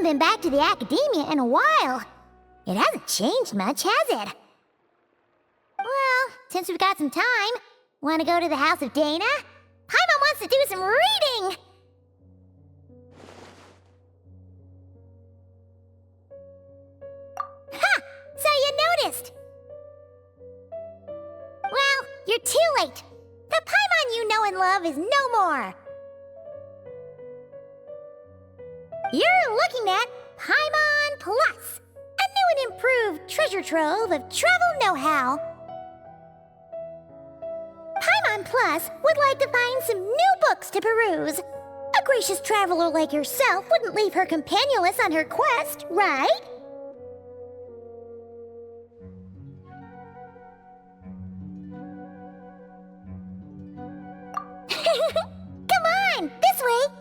been back to the Akademiya in a while. It hasn't changed much, has it? Well, since we've got some time, want to go to the house of Dehya? Paimon wants to do some reading! Ha! So you noticed! Well, you're too late. The Paimon you know and love is no more. You're looking at Paimon Plus, a new and improved treasure trove of travel know-how. Paimon Plus would like to find some new books to peruse. A gracious traveler like yourself wouldn't leave her companionless on her quest, right? Come on, this way!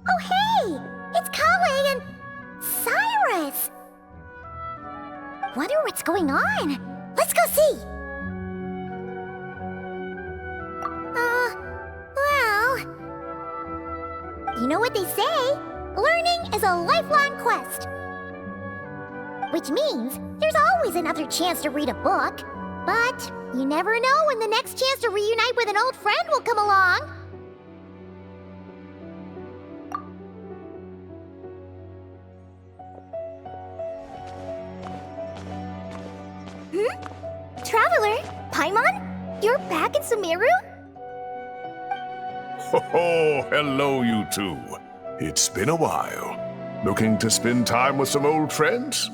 Oh hey! It's Collei and Cyrus! Wonder what's going on. Let's go see! Well... You know what they say? Learning is a lifelong quest. Which means there's always another chance to read a book. But you never know when the next chance to reunite with an old friend will come along. Traveler? Paimon? You're back in Sumeru? Oh, hello, you two. It's been a while. Looking to spend time with some old friends?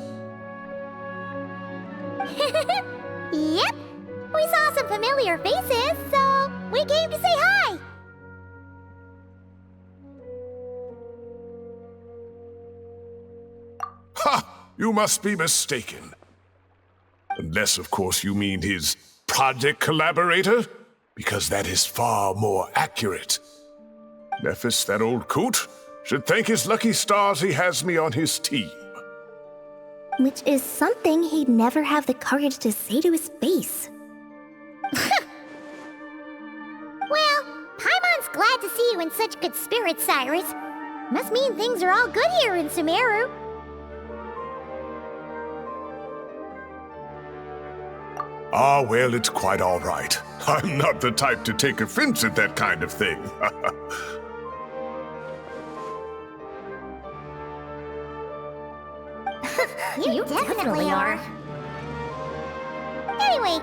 Yep. We saw some familiar faces, so we came to say hi. Ha! You must be mistaken. Unless, of course, you mean his project collaborator, because that is far more accurate. Nefer, that old coot, should thank his lucky stars he has me on his team. Which is something he'd never have the courage to say to his face. Well, Paimon's glad to see you in such good spirits, Cyrus. Must mean things are all good here in Sumeru. Ah, well, it's quite all right. I'm not the type to take offense at that kind of thing. You definitely are. Anyway,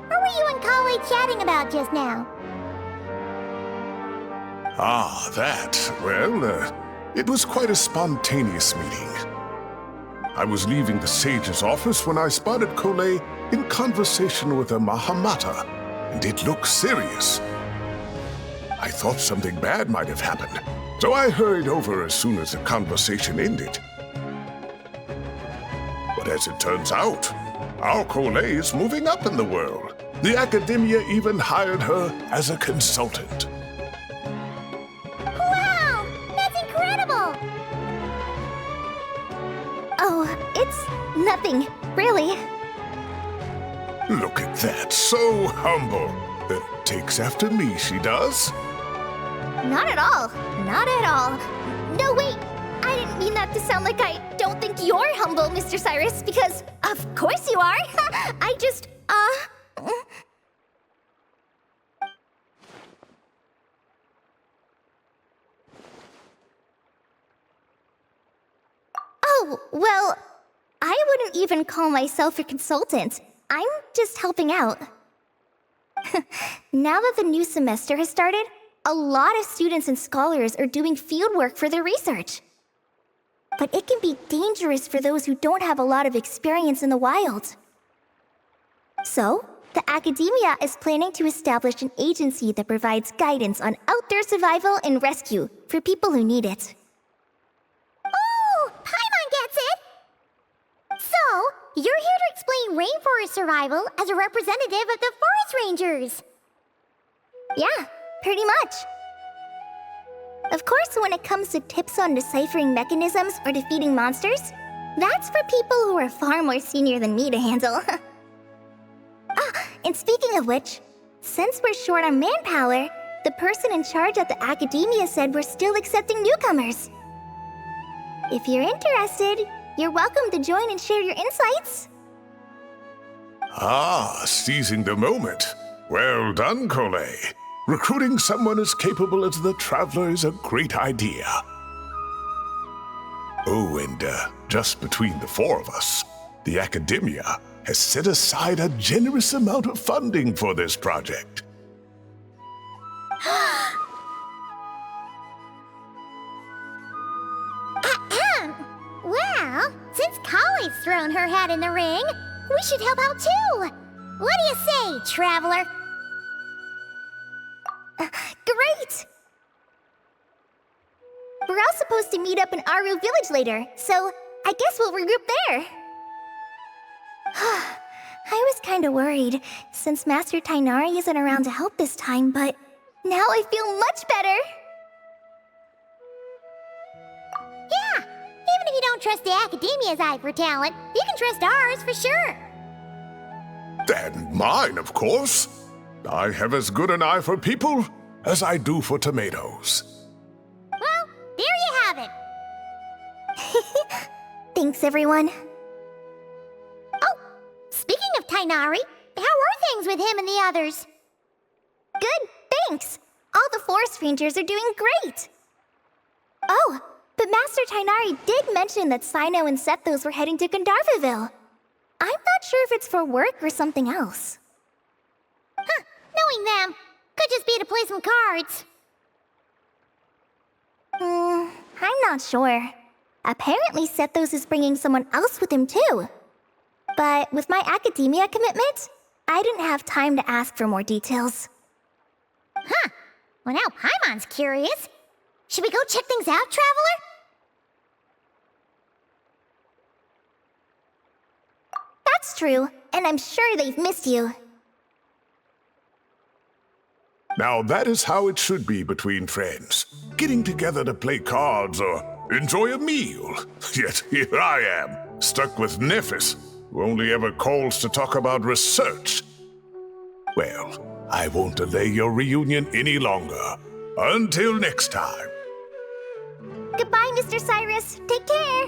what were you and Collei chatting about just now? Ah, that. Well, it was quite a spontaneous meeting. I was leaving the sage's office when I spotted Collei in conversation with a Mahamata, and it looked serious. I thought something bad might have happened, so I hurried over as soon as the conversation ended. But as it turns out, our Collei is moving up in the world. The Akademiya even hired her as a consultant. Wow! That's incredible! Oh, it's nothing, really. Look at that, so humble. Takes after me, she does. Not at all. Not at all. No, wait. I didn't mean that to sound like I don't think you're humble, Mr. Cyrus, because of course you are. I just, Oh, well, I wouldn't even call myself a consultant. I'm just helping out. Now that the new semester has started, a lot of students and scholars are doing fieldwork for their research. But it can be dangerous for those who don't have a lot of experience in the wild. So, the Akademiya is planning to establish an agency that provides guidance on outdoor survival and rescue for people who need it. Oh, Paimon gets it! So, you're here to explain rainforest survival as a representative of the forest rangers. Yeah, pretty much. Of course, when it comes to tips on deciphering mechanisms or defeating monsters, that's for people who are far more senior than me to handle. And speaking of which, Since we're short on manpower, the person in charge at the Akademiya said we're still accepting newcomers. If you're interested, you're welcome to join and share your insights. Ah, seizing the moment. Well done, Collei. Recruiting someone as capable as the Traveler is a great idea. Oh, and just between the four of us, the Akademiya has set aside a generous amount of funding for this project. Well, since Collei's thrown her hat in the ring, we should help out too. What do you say, Traveler? Great! We're all supposed to meet up in Aru village later, so I guess we'll regroup there. I was kinda worried, since Master Tighnari isn't around to help this time, but now I feel much better! Yeah, even if you don't trust the Akademiya's eye for talent, you can trust ours for sure. And mine, of course. I have as good an eye for people as I do for tomatoes. Well, there you have it. Thanks, everyone. Oh, speaking of Tighnari, how are things with him and the others? Good, thanks. All the forest rangers are doing great. Oh, but Master Tighnari did mention that Cyno and Sethos were heading to Gandharvaville. I'm not sure if it's for work or something else. Huh, knowing them, could just be to play some cards. I'm not sure. Apparently Sethos is bringing someone else with him too. But with my Akademiya commitment, I didn't have time to ask for more details. Huh, well now Paimon's curious. Should we go check things out, Traveler? That's true, and I'm sure they've missed you. Now that is how it should be between friends. Getting together to play cards or enjoy a meal. Yet here I am, stuck with Nefer, who only ever calls to talk about research. Well, I won't delay your reunion any longer. Until next time. Goodbye, Mr. Cyrus. Take care.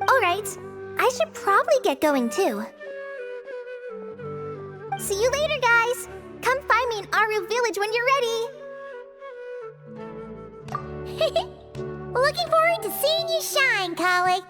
Alright, I should probably get going too. See you later, guys! Come find me in Aru village when you're ready! Looking forward to seeing you shine, Collei.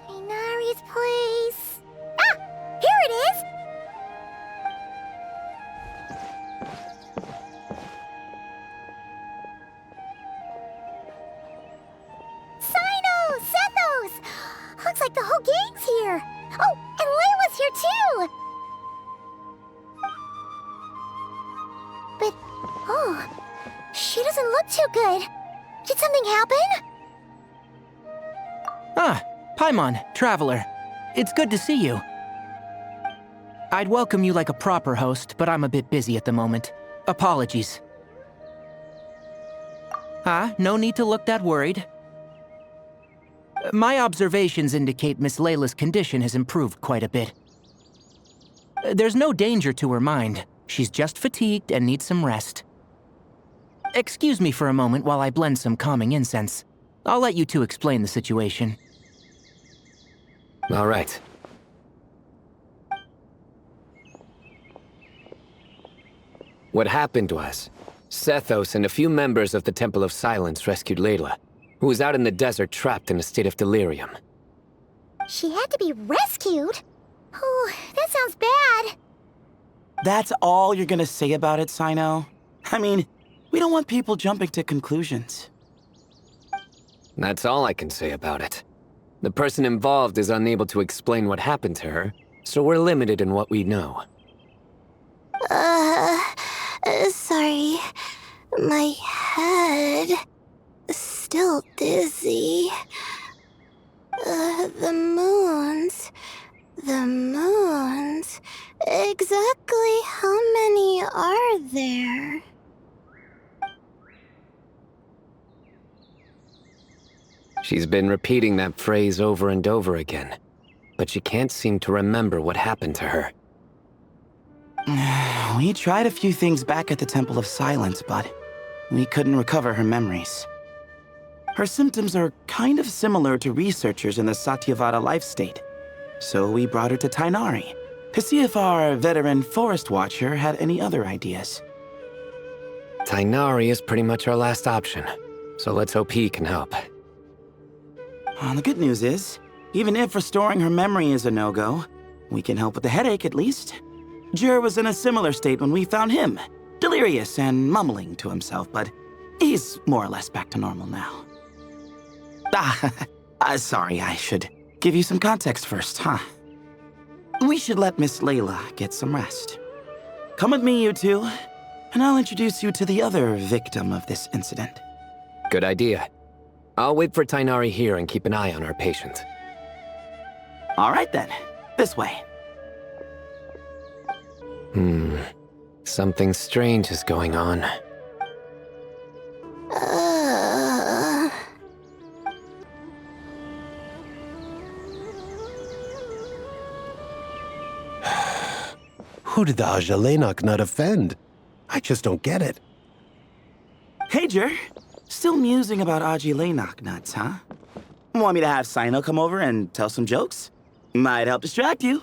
Tighnari's place. Ah! Here it is! Cyno! Sethos! Looks like the whole gang's here. Oh, and Layla's here too! But, oh, she doesn't look too good. Did something happen? Ah, Paimon, Traveler. It's good to see you. I'd welcome you like a proper host, but I'm a bit busy at the moment. Apologies. No need to look that worried. My observations indicate Miss Layla's condition has improved quite a bit. There's no danger to her mind. She's just fatigued and needs some rest. Excuse me for a moment while I blend some calming incense. I'll let you two explain the situation. All right. What happened was, Sethos and a few members of the Temple of Silence rescued Layla, who was out in the desert trapped in a state of delirium. She had to be rescued? Oh, that sounds bad. That's all you're gonna say about it, Cyno? I mean, we don't want people jumping to conclusions. That's all I can say about it. The person involved is unable to explain what happened to her, so we're limited in what we know. Sorry. My head. Still dizzy. The moons. Exactly how many are there? She's been repeating that phrase over and over again, but she can't seem to remember what happened to her. We tried a few things back at the Temple of Silence, but we couldn't recover her memories. Her symptoms are kind of similar to researchers in the Satyavada life state, so we brought her to Tighnari to see if our veteran forest watcher had any other ideas. Tighnari is pretty much our last option, so let's hope he can help. The good news is, even if restoring her memory is a no-go, we can help with the headache at least. Djer was in a similar state when we found him, delirious and mumbling to himself, but he's more or less back to normal now. Sorry, I should give you some context first, huh? We should let Miss Layla get some rest. Come with me, you two, and I'll introduce you to the other victim of this incident. Good idea. I'll wait for Tighnari here and keep an eye on our patient. All right then, this way. Something strange is going on. Who did the Ajalainak not offend? I just don't get it. Hey, Djer. Still musing about Ajalainak nuts, huh? Want me to have Cyno come over and tell some jokes? Might help distract you.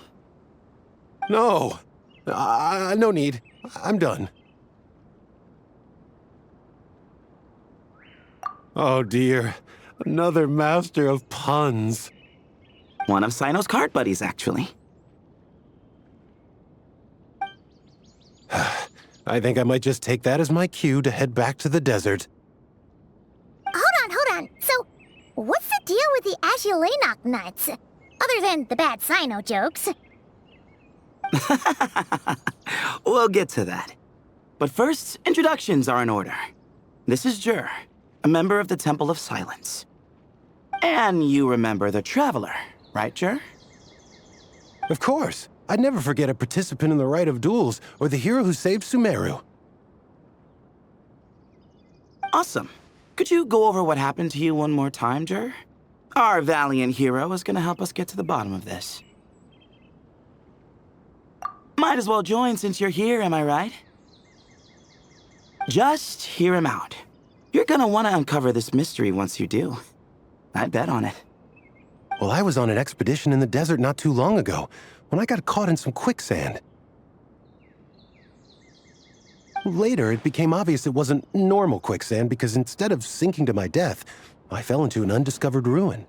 No. No need. I'm done. Oh dear. Another master of puns. One of Cyno's card buddies, actually. I think I might just take that as my cue to head back to the desert. Hold on. So, what's the deal with the Ajalainak nuts? Other than the bad Cyno jokes. We'll get to that. But first, introductions are in order. This is Djer, a member of the Temple of Silence. And you remember the Traveler, right, Djer? Of course. I'd never forget a participant in the Rite of Duels or the hero who saved Sumeru. Awesome. Could you go over what happened to you one more time, Djer? Our valiant hero is gonna help us get to the bottom of this. Might as well join since you're here, am I right? Just hear him out. You're gonna want to uncover this mystery once you do. I'd bet on it. Well, I was on an expedition in the desert not too long ago, when I got caught in some quicksand. Later, it became obvious it wasn't normal quicksand because instead of sinking to my death, I fell into an undiscovered ruin.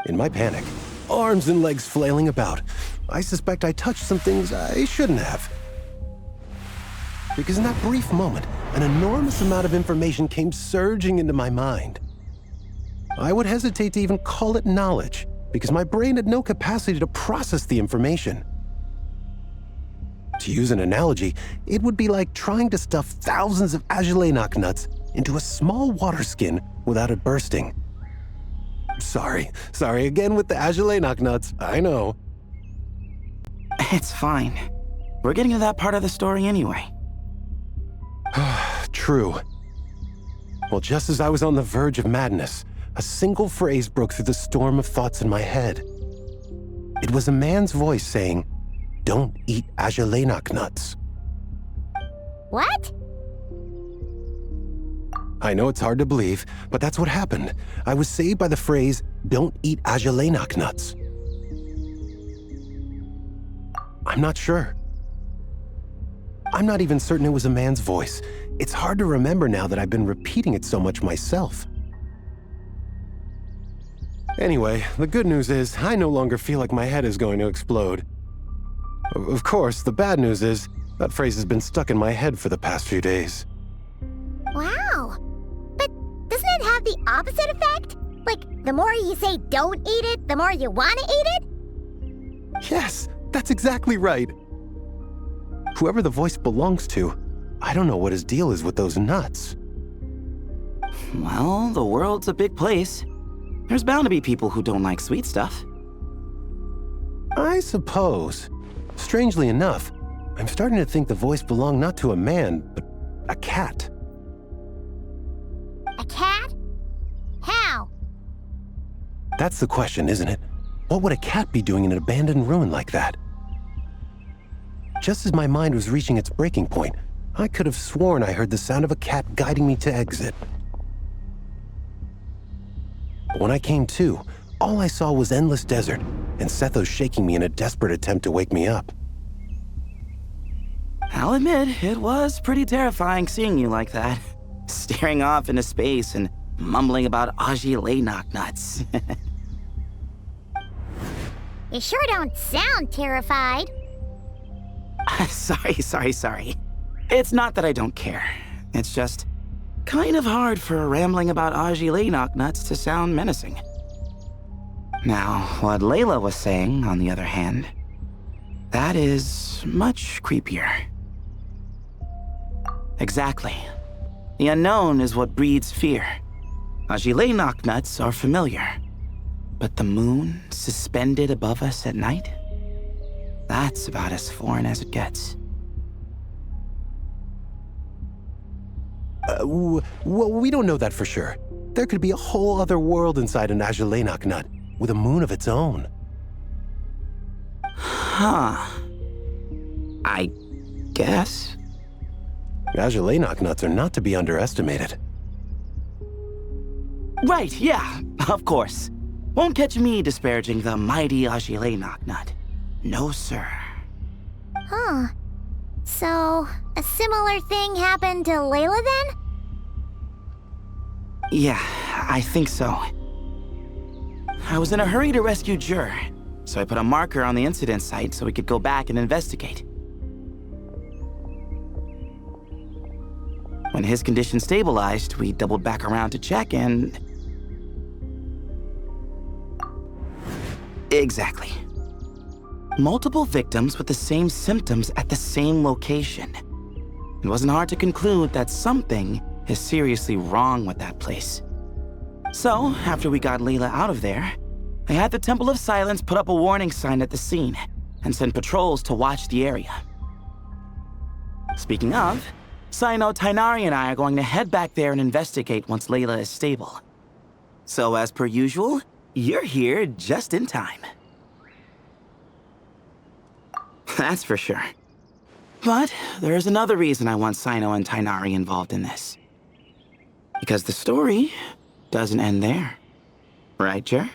In my panic, arms and legs flailing about, I suspect I touched some things I shouldn't have. Because in that brief moment, an enormous amount of information came surging into my mind. I would hesitate to even call it knowledge, because my brain had no capacity to process the information. To use an analogy, it would be like trying to stuff thousands of Ajalainak nuts into a small water skin without it bursting. Sorry again with the Ajalainak nuts, I know. It's fine. We're getting to that part of the story anyway. True. Well, just as I was on the verge of madness, a single phrase broke through the storm of thoughts in my head. It was a man's voice saying, "Don't eat Ajalainak nuts." What? I know it's hard to believe, but that's what happened. I was saved by the phrase, "Don't eat Ajalainak nuts." I'm not sure. I'm not even certain it was a man's voice. It's hard to remember now that I've been repeating it so much myself. Anyway, the good news is I no longer feel like my head is going to explode. Of course, the bad news is that phrase has been stuck in my head for the past few days. Wow. But doesn't it have the opposite effect? Like, the more you say don't eat it, the more you want to eat it? Yes, that's exactly right. Whoever the voice belongs to, I don't know what his deal is with those nuts. Well, the world's a big place. There's bound to be people who don't like sweet stuff. I suppose. Strangely enough, I'm starting to think the voice belonged not to a man, but a cat. A cat? How? That's the question, isn't it? What would a cat be doing in an abandoned ruin like that? Just as my mind was reaching its breaking point, I could have sworn I heard the sound of a cat guiding me to exit. But when I came to, all I saw was endless desert, and Sethos shaking me in a desperate attempt to wake me up. I'll admit, it was pretty terrifying seeing you like that. Staring off into space and mumbling about Aji nuts. You sure don't sound terrified. Sorry. It's not that I don't care. It's just kind of hard for rambling about Aji nuts to sound menacing. Now, what Layla was saying, on the other hand, that is much creepier. Exactly. The unknown is what breeds fear. Aji nuts are familiar. But the moon suspended above us at night? That's about as foreign as it gets. Well, we don't know that for sure. There could be a whole other world inside an Aji nut, with a moon of its own. Huh. I guess. Aji nuts are not to be underestimated. Right, yeah, of course. Won't catch me disparaging the mighty Aji nut. No, sir. Huh. So, a similar thing happened to Layla then? Yeah, I think so. I was in a hurry to rescue Djer, so I put a marker on the incident site so we could go back and investigate. When his condition stabilized, we doubled back around to check and... Exactly. Multiple victims with the same symptoms at the same location. It wasn't hard to conclude that something is seriously wrong with that place. So, after we got Layla out of there, I had the Temple of Silence put up a warning sign at the scene and send patrols to watch the area. Speaking of, Cyno, Tighnari, and I are going to head back there and investigate once Layla is stable. So, as per usual, you're here just in time. That's for sure. But there's another reason I want Cyno and Tighnari involved in this. Because the story doesn't end there. Right, Djer?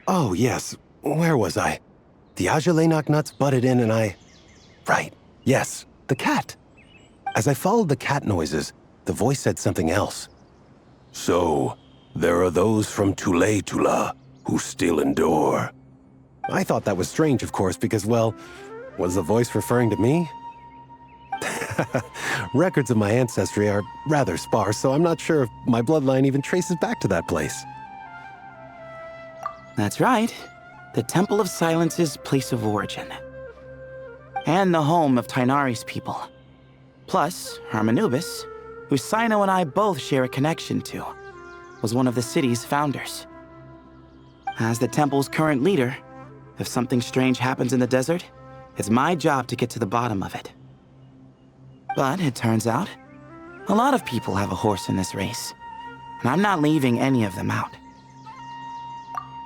Oh, yes. Where was I? The Aji nuts butted in and I... Right. Yes, the cat. As I followed the cat noises, the voice said something else. So, there are those from Tula who still endure. I thought that was strange, of course, because, well, was the voice referring to me? Records of my ancestry are rather sparse, so I'm not sure if my bloodline even traces back to that place. That's right. The Temple of Silence's place of origin. And the home of Tighnari's people. Plus, Harmonubis, who Cyno and I both share a connection to, was one of the city's founders. As the temple's current leader, if something strange happens in the desert, it's my job to get to the bottom of it. But it turns out, a lot of people have a horse in this race, and I'm not leaving any of them out.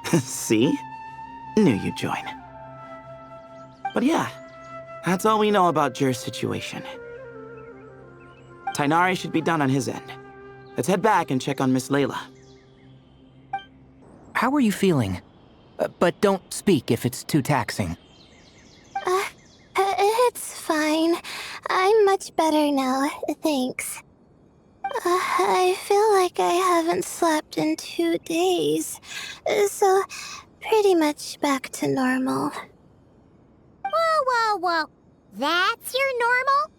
See? Knew you'd join. But yeah, that's all we know about Djer's situation. Tighnari should be done on his end. Let's head back and check on Miss Layla. How are you feeling? But don't speak if it's too taxing. It's fine. I'm much better now, thanks. I feel like I haven't slept in 2 days, so pretty much back to normal. Whoa. That's your normal?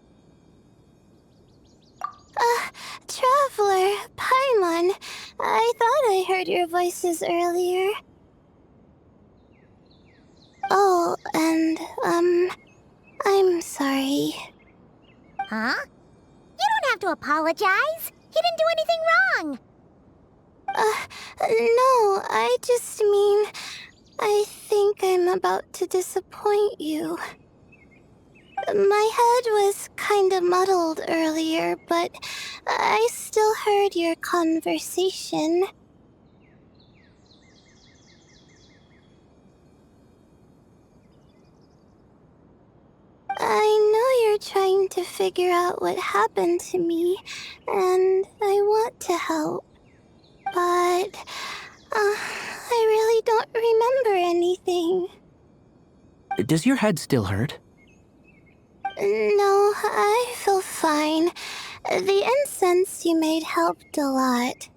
Traveler, Paimon, I thought I heard your voices earlier. Oh, and, I'm sorry. Huh? You don't have to apologize. He didn't do anything wrong. No, I just mean... I think I'm about to disappoint you. My head was kinda muddled earlier, but I still heard your conversation. I know you're trying to figure out what happened to me, and I want to help. But, I really don't remember anything. Does your head still hurt? No, I feel fine. The incense you made helped a lot.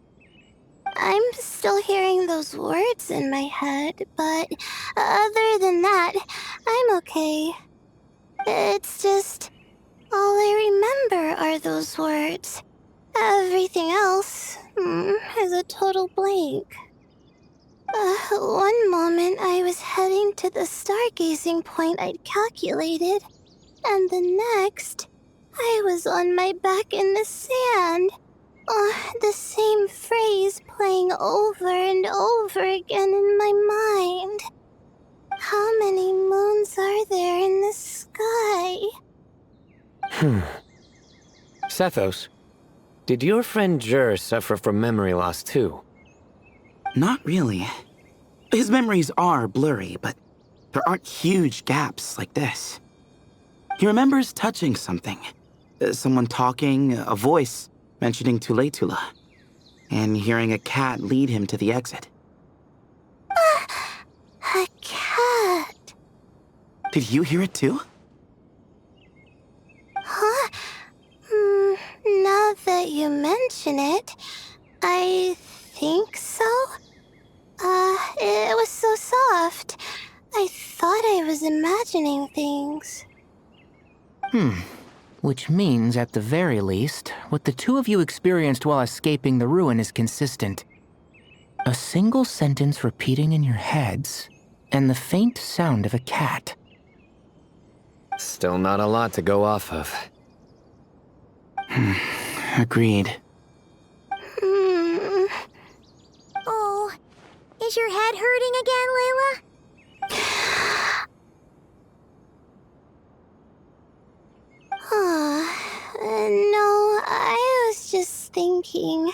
I'm still hearing those words in my head, but other than that, I'm okay. It's just... all I remember are those words. Everything else is a total blank. One moment I was heading to the stargazing point I'd calculated, and the next, I was on my back in the sand. The same phrase playing over and over again in my mind. How many moons are there in the sky? Sethos, did your friend Djer suffer from memory loss too? Not really. His memories are blurry, but there aren't huge gaps like this. He remembers touching something. Someone talking, a voice mentioning Tuletula, and hearing a cat lead him to the exit. A cat. Did you hear it too? Huh? Now that you mention it, I think so. It was so soft. I thought I was imagining things. Which means, at the very least, what the two of you experienced while escaping the ruin is consistent. A single sentence repeating in your heads, and the faint sound of a cat. Still not a lot to go off of. Agreed. Oh, is your head hurting again, Layla? No, I was just thinking.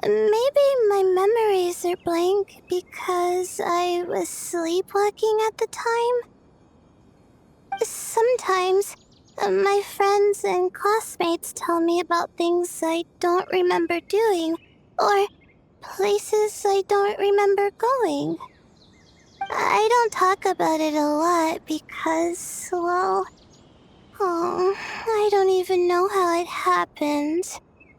Maybe my memories are blank because I was sleepwalking at the time. Sometimes, my friends and classmates tell me about things I don't remember doing, or places I don't remember going. I don't talk about it a lot because, well... I don't even know how it happened.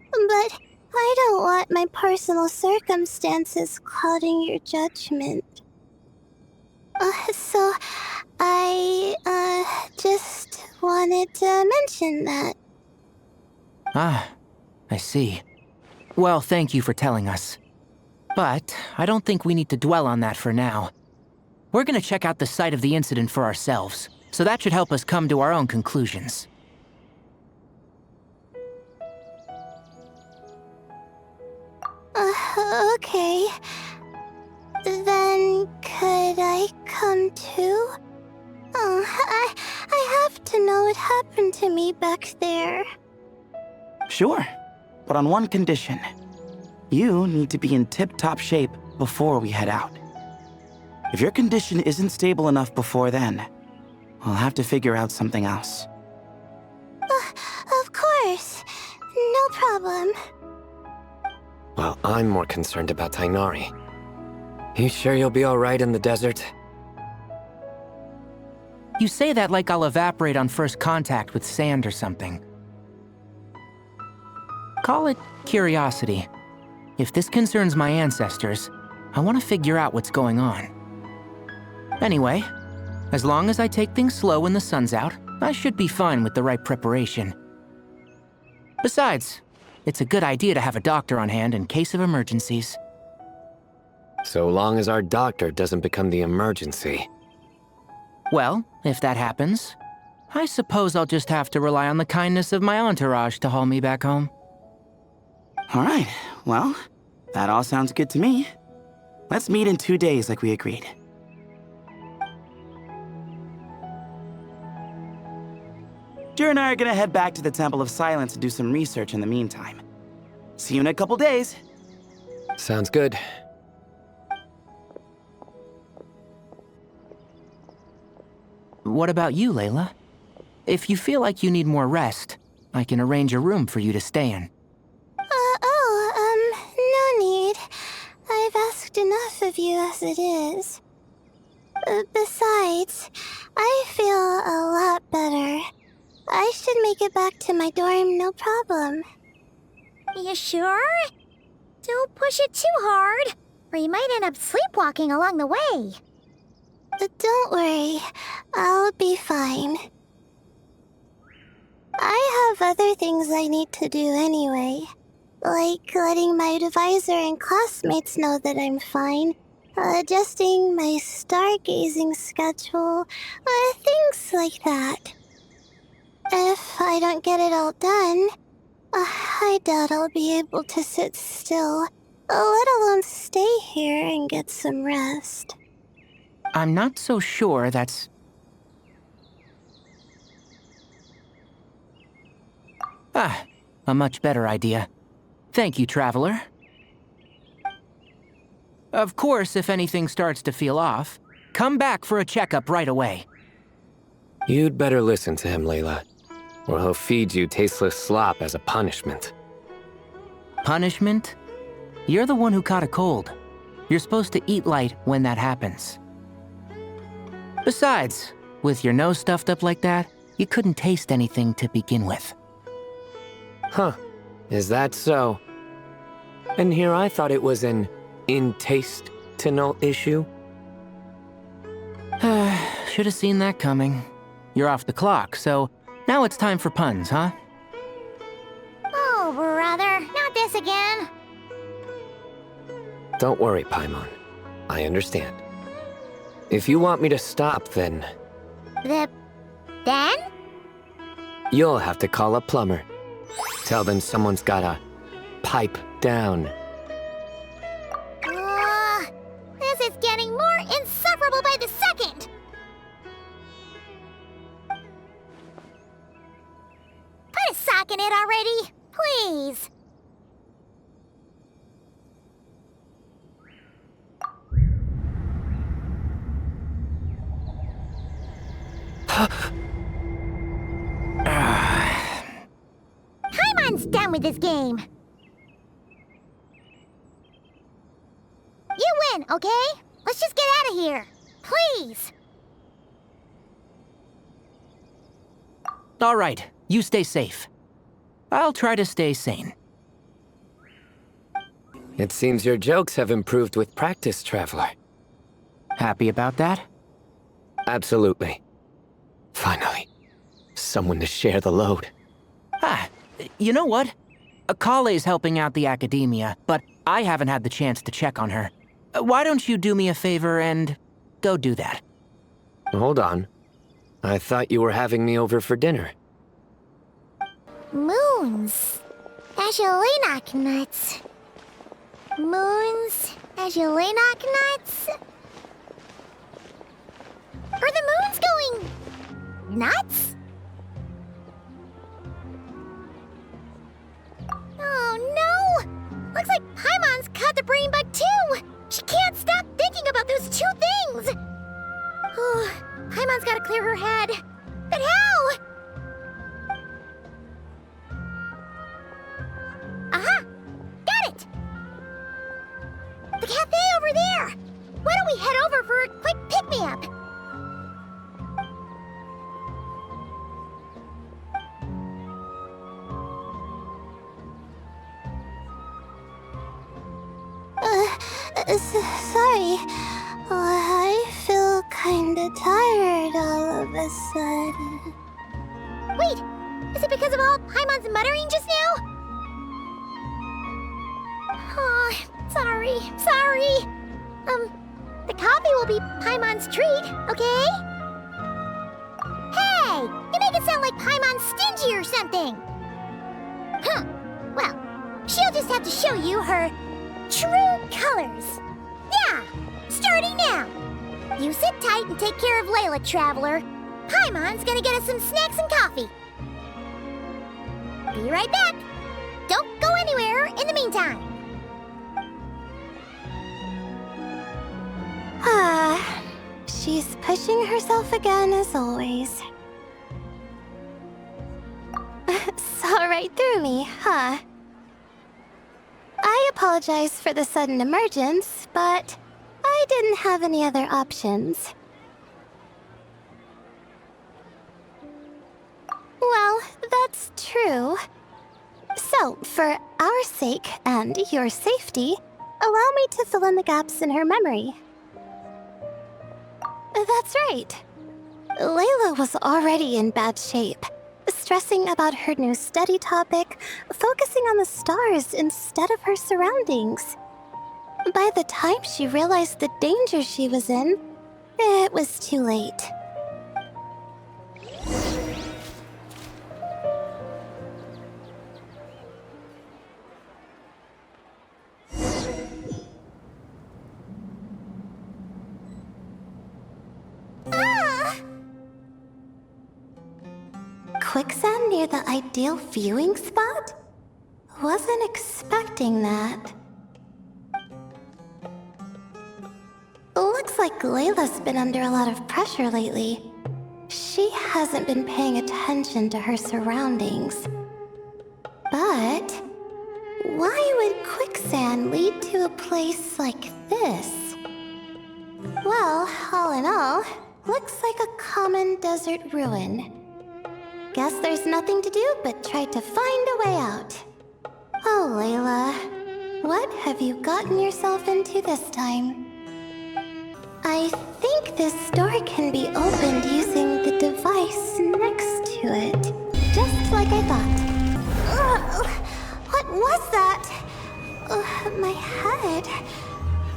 But I don't want my personal circumstances clouding your judgment. So I, just wanted to mention that. Ah, I see. Well, thank you for telling us. But I don't think we need to dwell on that for now. We're gonna check out the site of the incident for ourselves, so that should help us come to our own conclusions. Okay. Then could I come too? I have to know what happened to me back there. Sure, but on one condition. You need to be in tip-top shape before we head out. If your condition isn't stable enough before then, we'll have to figure out something else. Of course. No problem. Well, I'm more concerned about Tighnari. You sure you'll be alright in the desert? You say that like I'll evaporate on first contact with sand or something. Call it curiosity. If this concerns my ancestors, I want to figure out what's going on. Anyway, as long as I take things slow when the sun's out, I should be fine with the right preparation. Besides, it's a good idea to have a doctor on hand in case of emergencies. So long as our doctor doesn't become the emergency. Well, if that happens, I suppose I'll just have to rely on the kindness of my entourage to haul me back home. All right, well, that all sounds good to me. Let's meet in 2 days like we agreed. Djer and I are gonna head back to the Temple of Silence and do some research in the meantime. See you in a couple days. Sounds good. What about you, Layla? If you feel like you need more rest, I can arrange a room for you to stay in. No need. I've asked enough of you as it is. Besides, I feel a lot better. I should make it back to my dorm, no problem. You sure? Don't push it too hard, or you might end up sleepwalking along the way. Don't worry, I'll be fine. I have other things I need to do anyway, like letting my advisor and classmates know that I'm fine, adjusting my stargazing schedule, things like that. If I don't get it all done, I doubt I'll be able to sit still, let alone stay here and get some rest. I'm not so sure that's... a much better idea. Thank you, Traveler. Of course, if anything starts to feel off, come back for a checkup right away. You'd better listen to him, Layla, or he'll feed you tasteless slop as a punishment. Punishment? You're the one who caught a cold. You're supposed to eat light when that happens. Besides, with your nose stuffed up like that, you couldn't taste anything to begin with. Huh, is that so? And here I thought it was an intestinal issue. Should have seen that coming. You're off the clock, so now it's time for puns, huh? Oh, brother, not this again. Don't worry, Paimon. I understand. If you want me to stop, then Then? you'll have to call a plumber. Tell them someone's gotta pipe down. This is getting more insufferable by the second. Put a sock in it already, please. Paimon's done with this game. You win, okay? Let's just get out of here. Please. All right, you stay safe. I'll try to stay sane. It seems your jokes have improved with practice, Traveler. Happy about that? Absolutely. Finally, someone to share the load. You know what? Collei's helping out the Akademiya, but I haven't had the chance to check on her. Why don't you do me a favor and go do that? Hold on. I thought you were having me over for dinner. Moons. Azulenock nuts. Moons. Azulenock nuts. Are the moons going nuts? Oh no! Looks like Paimon's caught the brain bug too! She can't stop thinking about those two things! Oh, Paimon's gotta clear her head. But how? Aha! Got it! The cafe over there! Why don't we head over for a quick pick-me-up? Sorry. I feel kinda tired all of a sudden. Wait! Is it because of all Paimon's muttering just now? Oh, sorry. The coffee will be Paimon's treat, okay? Hey! You make make it sound like Paimon's stingy or something. Huh. Well, she'll just have to show you her true colors. Yeah, starting now. You sit tight and take care of Layla, Traveler. Paimon's gonna get us some snacks and coffee. Be right back. Don't go anywhere in the meantime. She's pushing herself again as always. Saw right through me, huh? I apologize for the sudden emergence, but I didn't have any other options. Well, that's true. So, for our sake and your safety, allow me to fill in the gaps in her memory. That's right. Layla was already in bad shape, stressing about her new study topic, focusing on the stars instead of her surroundings. By the time she realized the danger she was in, it was too late. Quicksand near the ideal viewing spot? Wasn't expecting that. Looks like Layla's been under a lot of pressure lately. She hasn't been paying attention to her surroundings. But why would quicksand lead to a place like this? Well, all in all, looks like a common desert ruin. Guess there's nothing to do but try to find a way out. Oh, Layla, what have you gotten yourself into this time? I think this door can be opened using the device next to it. Just like I thought. Ugh, what was that? My head.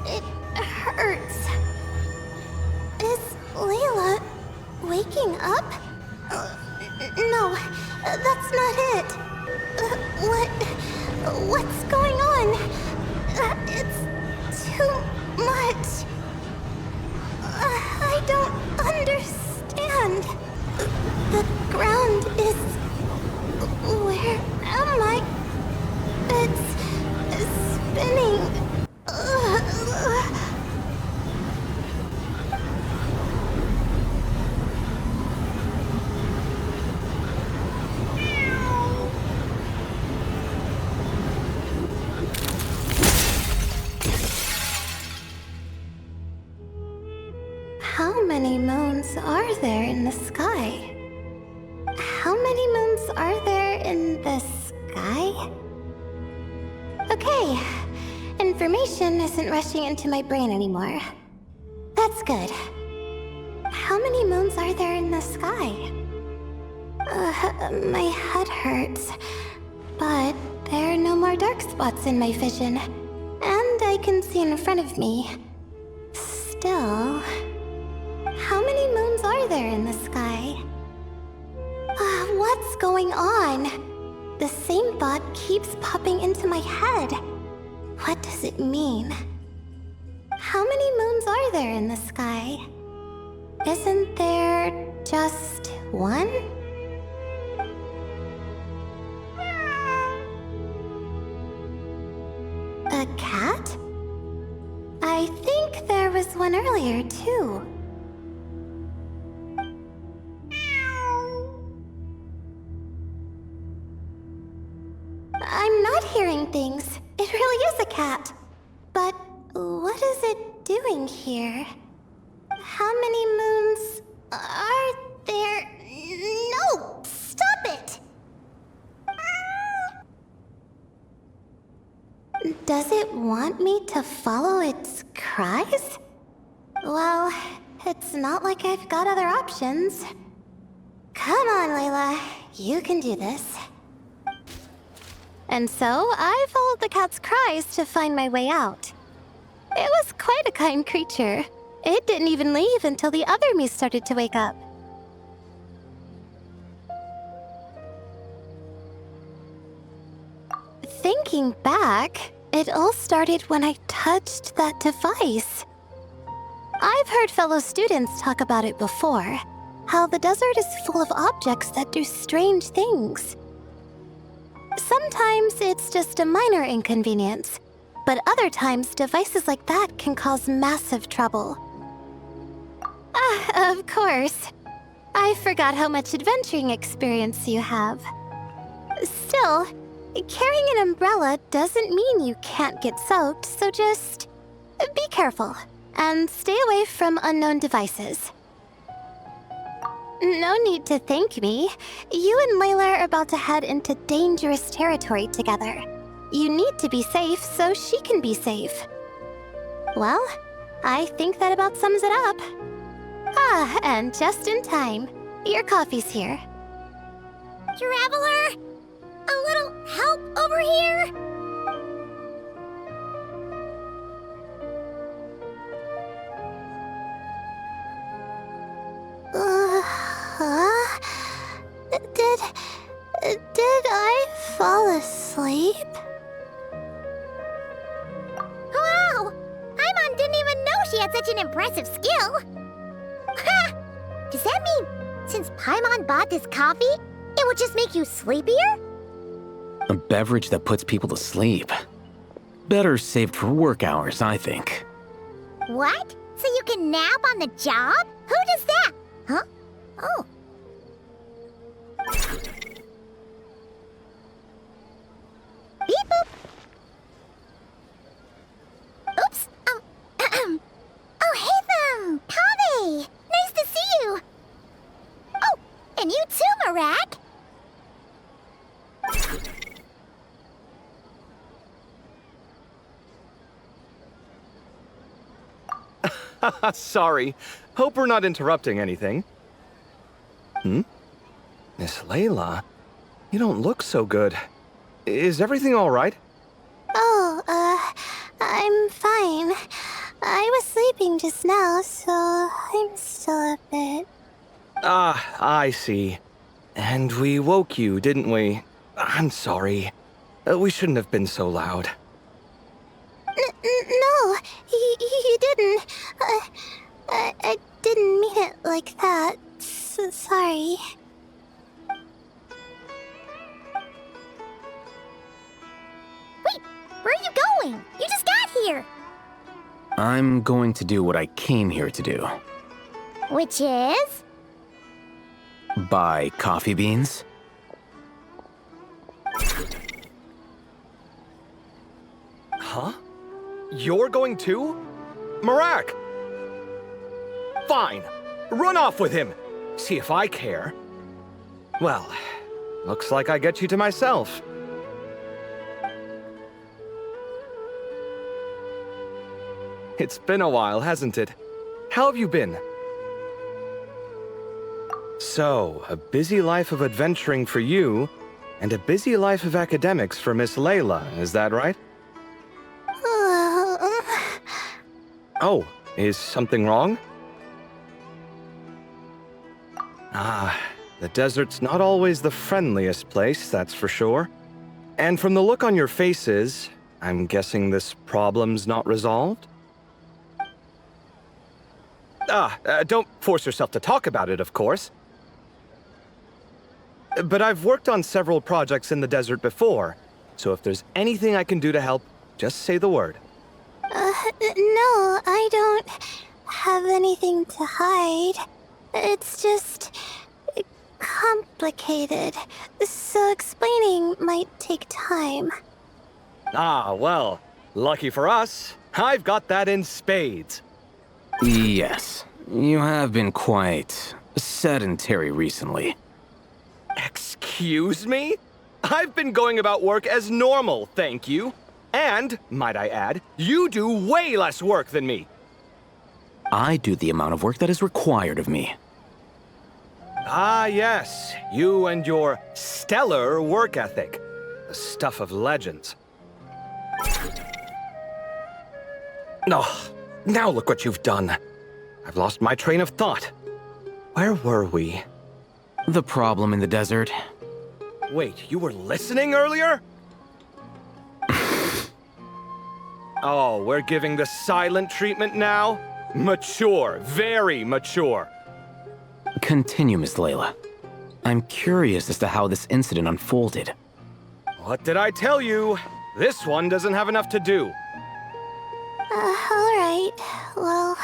It hurts. Is Layla waking up? No, that's not it. What's going on? It's too much. I don't understand. The ground is... Where am I? It's spinning. How many moons are there in the sky? How many moons are there in the sky? Okay, information isn't rushing into my brain anymore. That's good. How many moons are there in the sky? My head hurts, but there are no more dark spots in my vision, and I can see in front of me. Still... How many moons are there in the sky? What's going on? The same thought keeps popping into my head. What does it mean? How many moons are there in the sky? Isn't there just one? A cat? I think there was one earlier, too. I'm not hearing things. It really is a cat. But what is it doing here? How many moons are there? No! Stop it! Does it want me to follow its cries? Well, it's not like I've got other options. Come on, Layla. You can do this. And so, I followed the cat's cries to find my way out. It was quite a kind creature. It didn't even leave until the other me started to wake up. Thinking back, it all started when I touched that device. I've heard fellow students talk about it before, how the desert is full of objects that do strange things. Sometimes it's just a minor inconvenience, but other times devices like that can cause massive trouble. Of course. I forgot how much adventuring experience you have. Still, carrying an umbrella doesn't mean you can't get soaked, so just be careful and stay away from unknown devices. No need to thank me. You and Layla are about to head into dangerous territory together. You need to be safe so she can be safe. Well, I think that about sums it up. And just in time. Your coffee's here. Traveler! A little help over here? Did I fall asleep? Wow! Paimon didn't even know she had such an impressive skill. Ha! Does that mean since Paimon bought this coffee, it would just make you sleepier? A beverage that puts people to sleep. Better saved for work hours, I think. What? So you can nap on the job? Who does that? Huh? Oh. Beep boop. Oops. Alhaitham! Kaveh! Nice to see you! Oh, and you too, Marak! Sorry. Hope we're not interrupting anything. Miss Layla, you don't look so good. Is everything all right? Oh, I'm fine. I was sleeping just now, so I'm still a bit... I see. And we woke you, didn't we? I'm sorry. We shouldn't have been so loud. No, you didn't. I didn't mean it like that. Sorry. Wait, where are you going? You just got here! I'm going to do what I came here to do. Which is? Buy coffee beans. Huh? You're going too? Marak! Fine. Run off with him. See if I care. Well, looks like I get you to myself. It's been a while, hasn't it? How have you been? So, a busy life of adventuring for you, and a busy life of academics for Miss Layla, is that right? Oh, is something wrong? The desert's not always the friendliest place, that's for sure. And from the look on your faces, I'm guessing this problem's not resolved? Don't force yourself to talk about it, of course. But I've worked on several projects in the desert before, so if there's anything I can do to help, just say the word. No, I don't have anything to hide. It's just complicated, so explaining might take time. Well, lucky for us, I've got that in spades. Yes, you have been quite sedentary recently. Excuse me? I've been going about work as normal, thank you. And, might I add, you do way less work than me. I do the amount of work that is required of me. Yes, you and your stellar work ethic. The stuff of legends. Now look what you've done. I've lost my train of thought. Where were we? The problem in the desert. Wait, you were listening earlier? Oh, we're giving the silent treatment now? Mature, very mature. Continue, Miss Layla. I'm curious as to how this incident unfolded. What did I tell you? This one doesn't have enough to do. Alright. Well...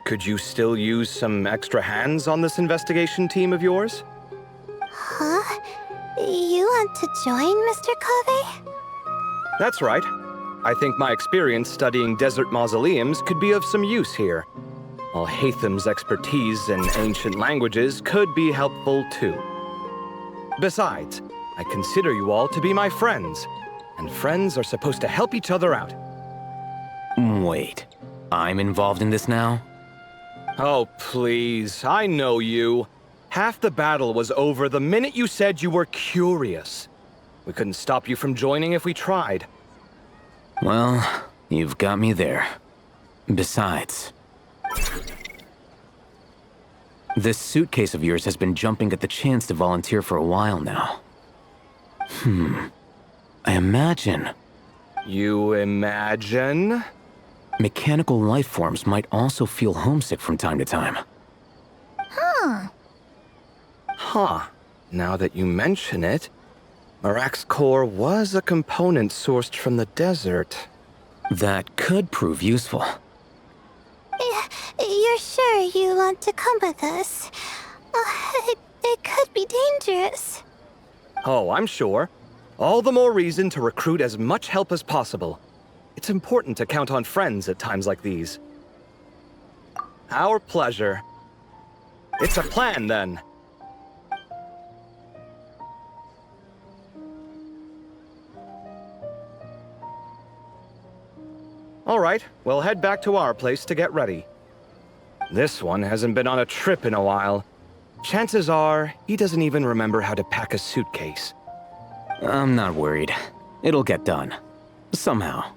Could you still use some extra hands on this investigation team of yours? Huh? You want to join, Mr. Kaveh? That's right. I think my experience studying desert mausoleums could be of some use here. Alhaitham's expertise in ancient languages could be helpful too. Besides, I consider you all to be my friends, and friends are supposed to help each other out. Wait, I'm involved in this now? Oh, please, I know you. Half the battle was over the minute you said you were curious. We couldn't stop you from joining if we tried. Well, you've got me there. Besides, this suitcase of yours has been jumping at the chance to volunteer for a while now. I imagine... You imagine? Mechanical life forms might also feel homesick from time to time. Huh. Now that you mention it, Marak's core was a component sourced from the desert. That could prove useful. You're sure you want to come with us? It could be dangerous. Oh, I'm sure. All the more reason to recruit as much help as possible. It's important to count on friends at times like these. Our pleasure. It's a plan, then. All right, we'll head back to our place to get ready. This one hasn't been on a trip in a while. Chances are, he doesn't even remember how to pack a suitcase. I'm not worried. It'll get done. Somehow.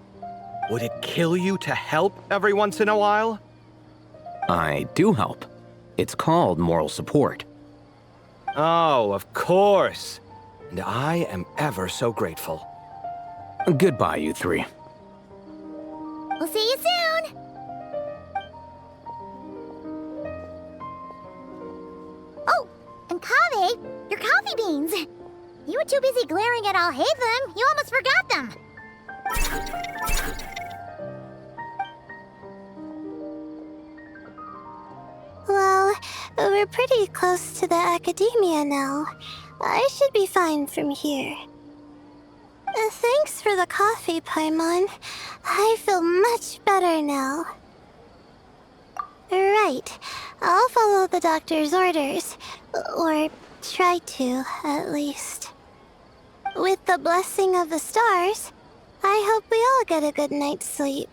Would it kill you to help every once in a while? I do help. It's called moral support. Oh, of course. And I am ever so grateful. Goodbye, you three. We'll see you soon! Oh, and Kaveh, your coffee beans! You were too busy glaring at Alhaitham, you almost forgot them! Well, we're pretty close to the Akademiya now. I should be fine from here. Thanks for the coffee, Paimon. I feel much better now. Right. I'll follow the doctor's orders. Or try to, at least. With the blessing of the stars, I hope we all get a good night's sleep.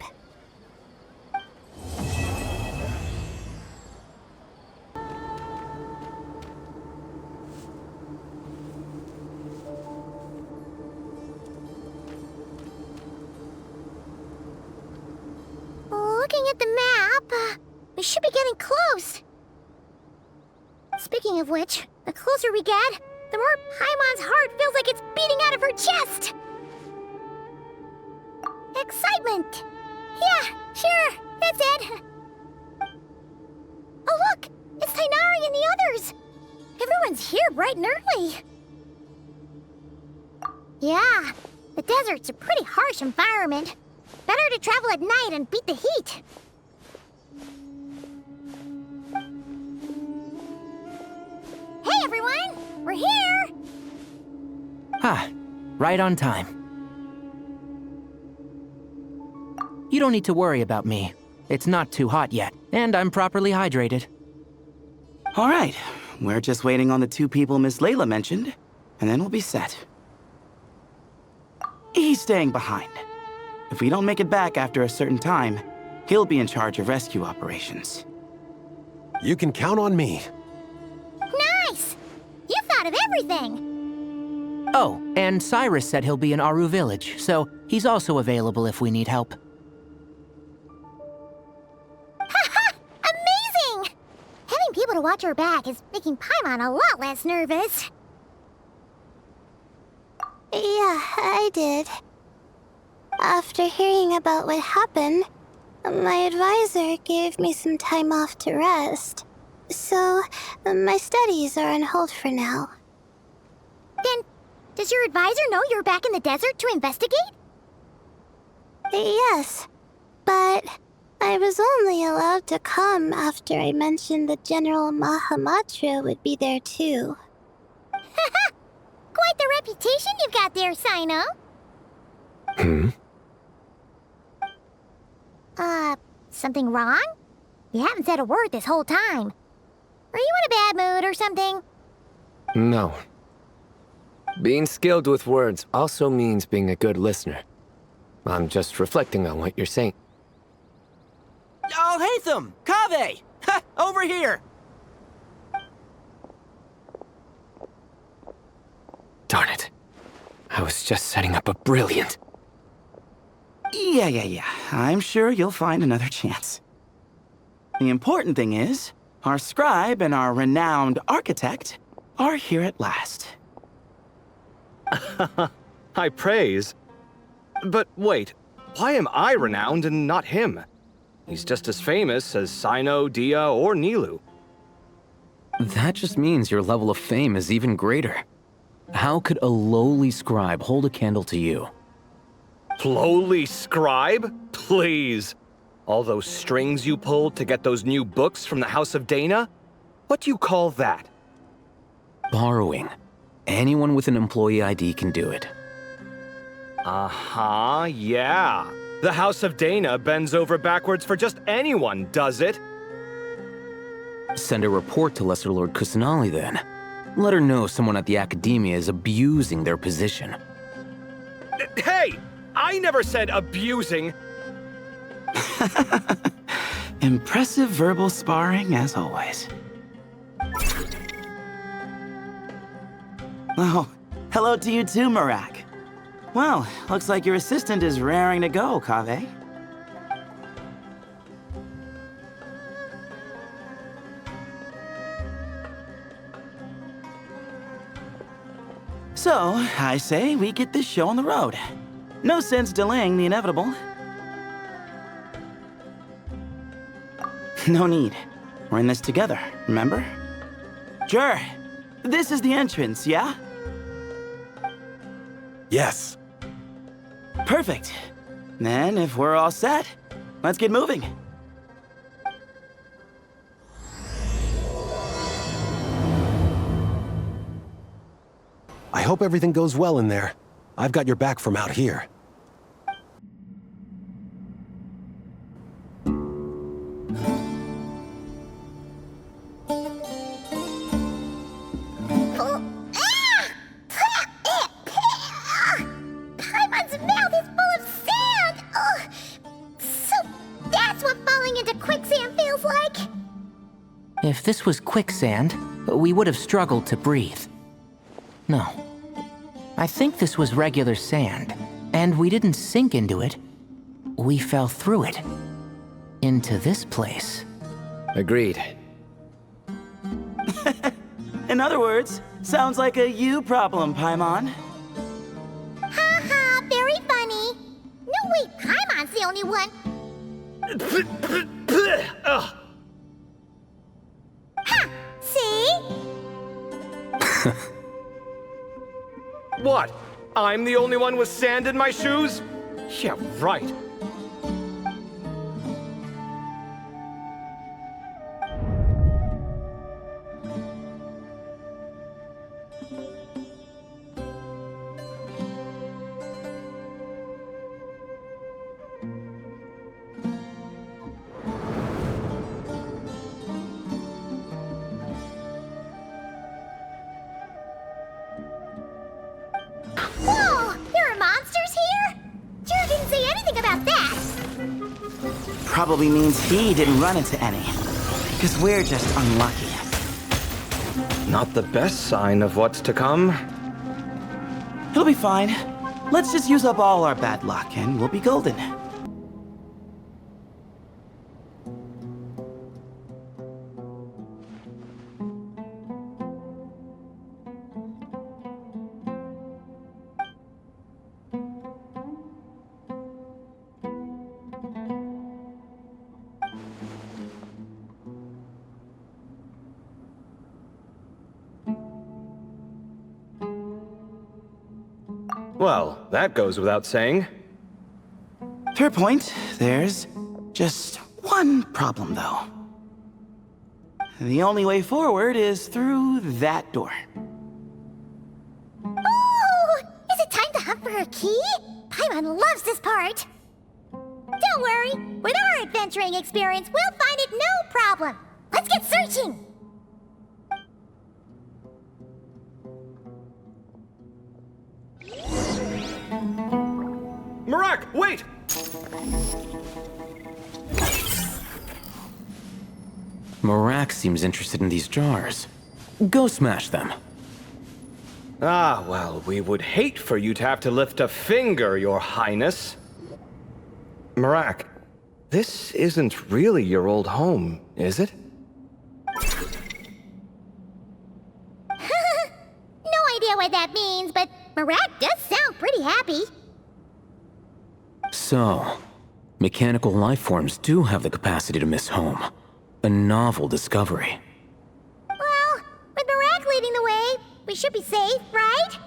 Looking at the map, we should be getting close. Speaking of which, the closer we get, the more Paimon's heart feels like it's beating out of her chest. Excitement! Yeah, sure, that's it. Oh look, it's Tighnari and the others. Everyone's here bright and early. Yeah, the desert's a pretty harsh environment. Better to travel at night and beat the heat. Hey everyone, we're here! Ah, right on time. You don't need to worry about me. It's not too hot yet, and I'm properly hydrated. All right, we're just waiting on the two people Miss Layla mentioned, and then we'll be set. He's staying behind. If we don't make it back after a certain time, he'll be in charge of rescue operations. You can count on me. Nice! You thought of everything! Oh, and Cyrus said he'll be in Aru Village, so he's also available if we need help. Haha! Amazing! Having people to watch her back is making Paimon a lot less nervous. Yeah, I did. After hearing about what happened, my advisor gave me some time off to rest. So, my studies are on hold for now. Then, does your advisor know you're back in the desert to investigate? Yes, but I was only allowed to come after I mentioned that General Mahamatra would be there too. Quite the reputation you've got there, Cyno. Something wrong? You haven't said a word this whole time. Are you in a bad mood or something? No. Being skilled with words also means being a good listener. I'm just reflecting on what you're saying. Alhaitham! Kaveh! Ha! Over here! Darn it. I was just setting up a brilliant... Yeah. I'm sure you'll find another chance. The important thing is, our scribe and our renowned architect are here at last. High praise. But wait, why am I renowned and not him? He's just as famous as Cyno, Dehya, or Nilou. That just means your level of fame is even greater. How could a lowly scribe hold a candle to you? Lowly scribe? Please. All those strings you pulled to get those new books from the House of Dana? What do you call that? Borrowing. Anyone with an employee ID can do it. Uh-huh, yeah. The House of Dana bends over backwards for just anyone, does it? Send a report to Lesser Lord Kusanali then. Let her know someone at the Akademiya is abusing their position. Hey! I never said abusing! Impressive verbal sparring, as always. Oh, hello to you too, Marak. Well, looks like your assistant is raring to go, Kaveh. So, I say we get this show on the road. No sense delaying the inevitable. No need. We're in this together, remember? Djer, this is the entrance, yeah? Yes. Perfect. Then, if we're all set, let's get moving. I hope everything goes well in there. I've got your back from out here. Paimon's mouth is full of sand! Ugh. So that's what falling into quicksand feels like? If this was quicksand, we would have struggled to breathe. No. I think this was regular sand, and we didn't sink into it. We fell through it. Into this place. Agreed. In other words, sounds like a you problem, Paimon. Ha ha, very funny. No, wait, Paimon's the only one. Ha! See? What? I'm the only one with sand in my shoes? Yeah, right. Whoa! There are monsters here? Djer didn't say anything about that. Probably means he didn't run into any. Because we're just unlucky. Not the best sign of what's to come. It'll be fine. Let's just use up all our bad luck and we'll be golden. Well, that goes without saying. Fair point. There's just one problem, though. The only way forward is through that door. Ooh! Is it time to hunt for a key? Paimon loves this part! Don't worry, with our adventuring experience, we'll find it no problem! Let's get searching! Marak, wait! Marak seems interested in these jars. Go smash them. Ah, well, we would hate for you to have to lift a finger, Your Highness. Marak, this isn't really your old home, is it? No idea what that means, but Marak does sound pretty happy. So, mechanical life forms do have the capacity to miss home. A novel discovery. Well, with Marak leading the way, we should be safe, right?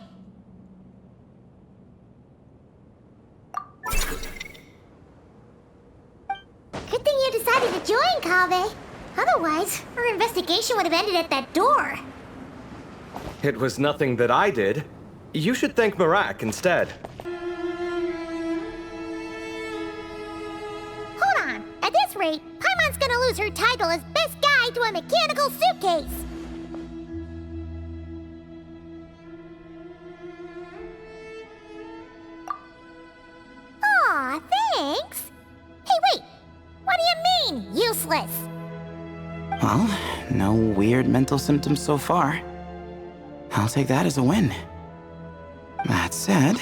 Good thing you decided to join, Kaveh. Otherwise, our investigation would have ended at that door. It was nothing that I did. You should thank Marak instead. Hold on. At this rate, Paimon's gonna lose her title as best guide to a mechanical suitcase. Aw, thanks. Hey, wait. What do you mean, useless? Well, no weird mental symptoms so far. I'll take that as a win. That said...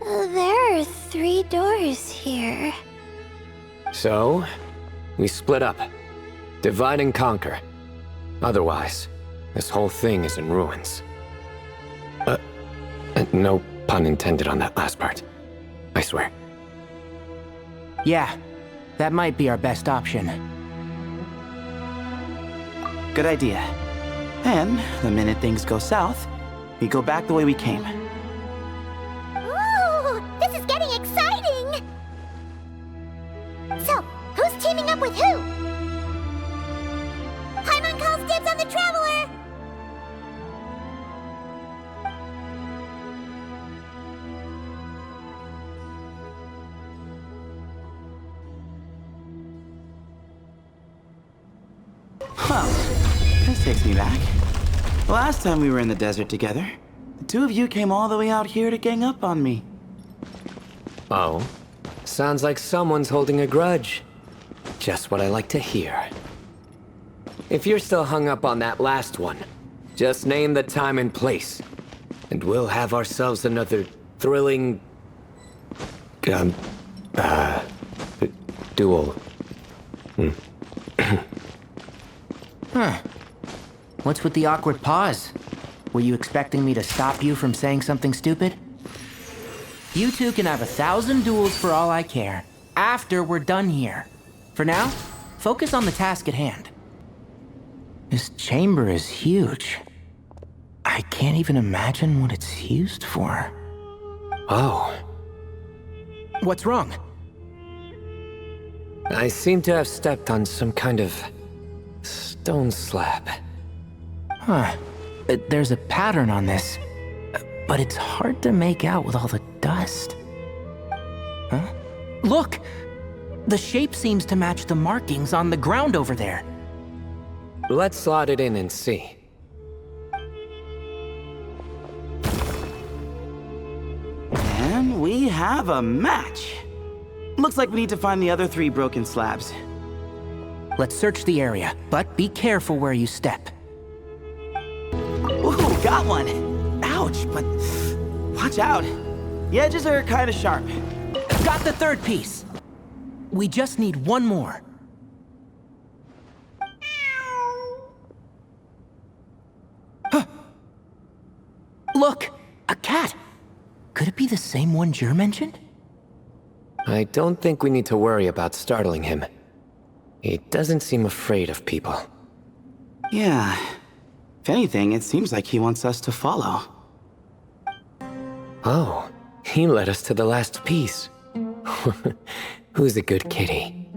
There are 3 doors here. So, we split up. Divide and conquer. Otherwise, this whole thing is in ruins. No pun intended on that last part. I swear. Yeah, that might be our best option. Good idea. And the minute things go south, we go back the way we came. Ooh, this is getting exciting! So, who's teaming up with who? Paimon calls dibs on the Traveler! Well, this takes me back. The last time we were in the desert together, the two of you came all the way out here to gang up on me. Oh? Sounds like someone's holding a grudge. Just what I like to hear. If you're still hung up on that last one, just name the time and place, and we'll have ourselves another thrilling... duel. Huh. What's with the awkward pause? Were you expecting me to stop you from saying something stupid? You two can have 1,000 duels for all I care, after we're done here. For now, focus on the task at hand. This chamber is huge. I can't even imagine what it's used for. Oh. What's wrong? I seem to have stepped on some kind of... stone slab. Huh. There's a pattern on this, but it's hard to make out with all the dust. Huh? Look! The shape seems to match the markings on the ground over there. Let's slot it in and see. And we have a match. Looks like we need to find the other 3 broken slabs. Let's search the area, but be careful where you step. Ooh, got one! Ouch, but watch out. The edges are kind of sharp. Got the 3rd piece. We just need one more. Huh. Look, a cat. Could it be the same one Djer mentioned? I don't think we need to worry about startling him. He doesn't seem afraid of people. Yeah. If anything, it seems like he wants us to follow. Oh, he led us to the last piece. Who's a good kitty?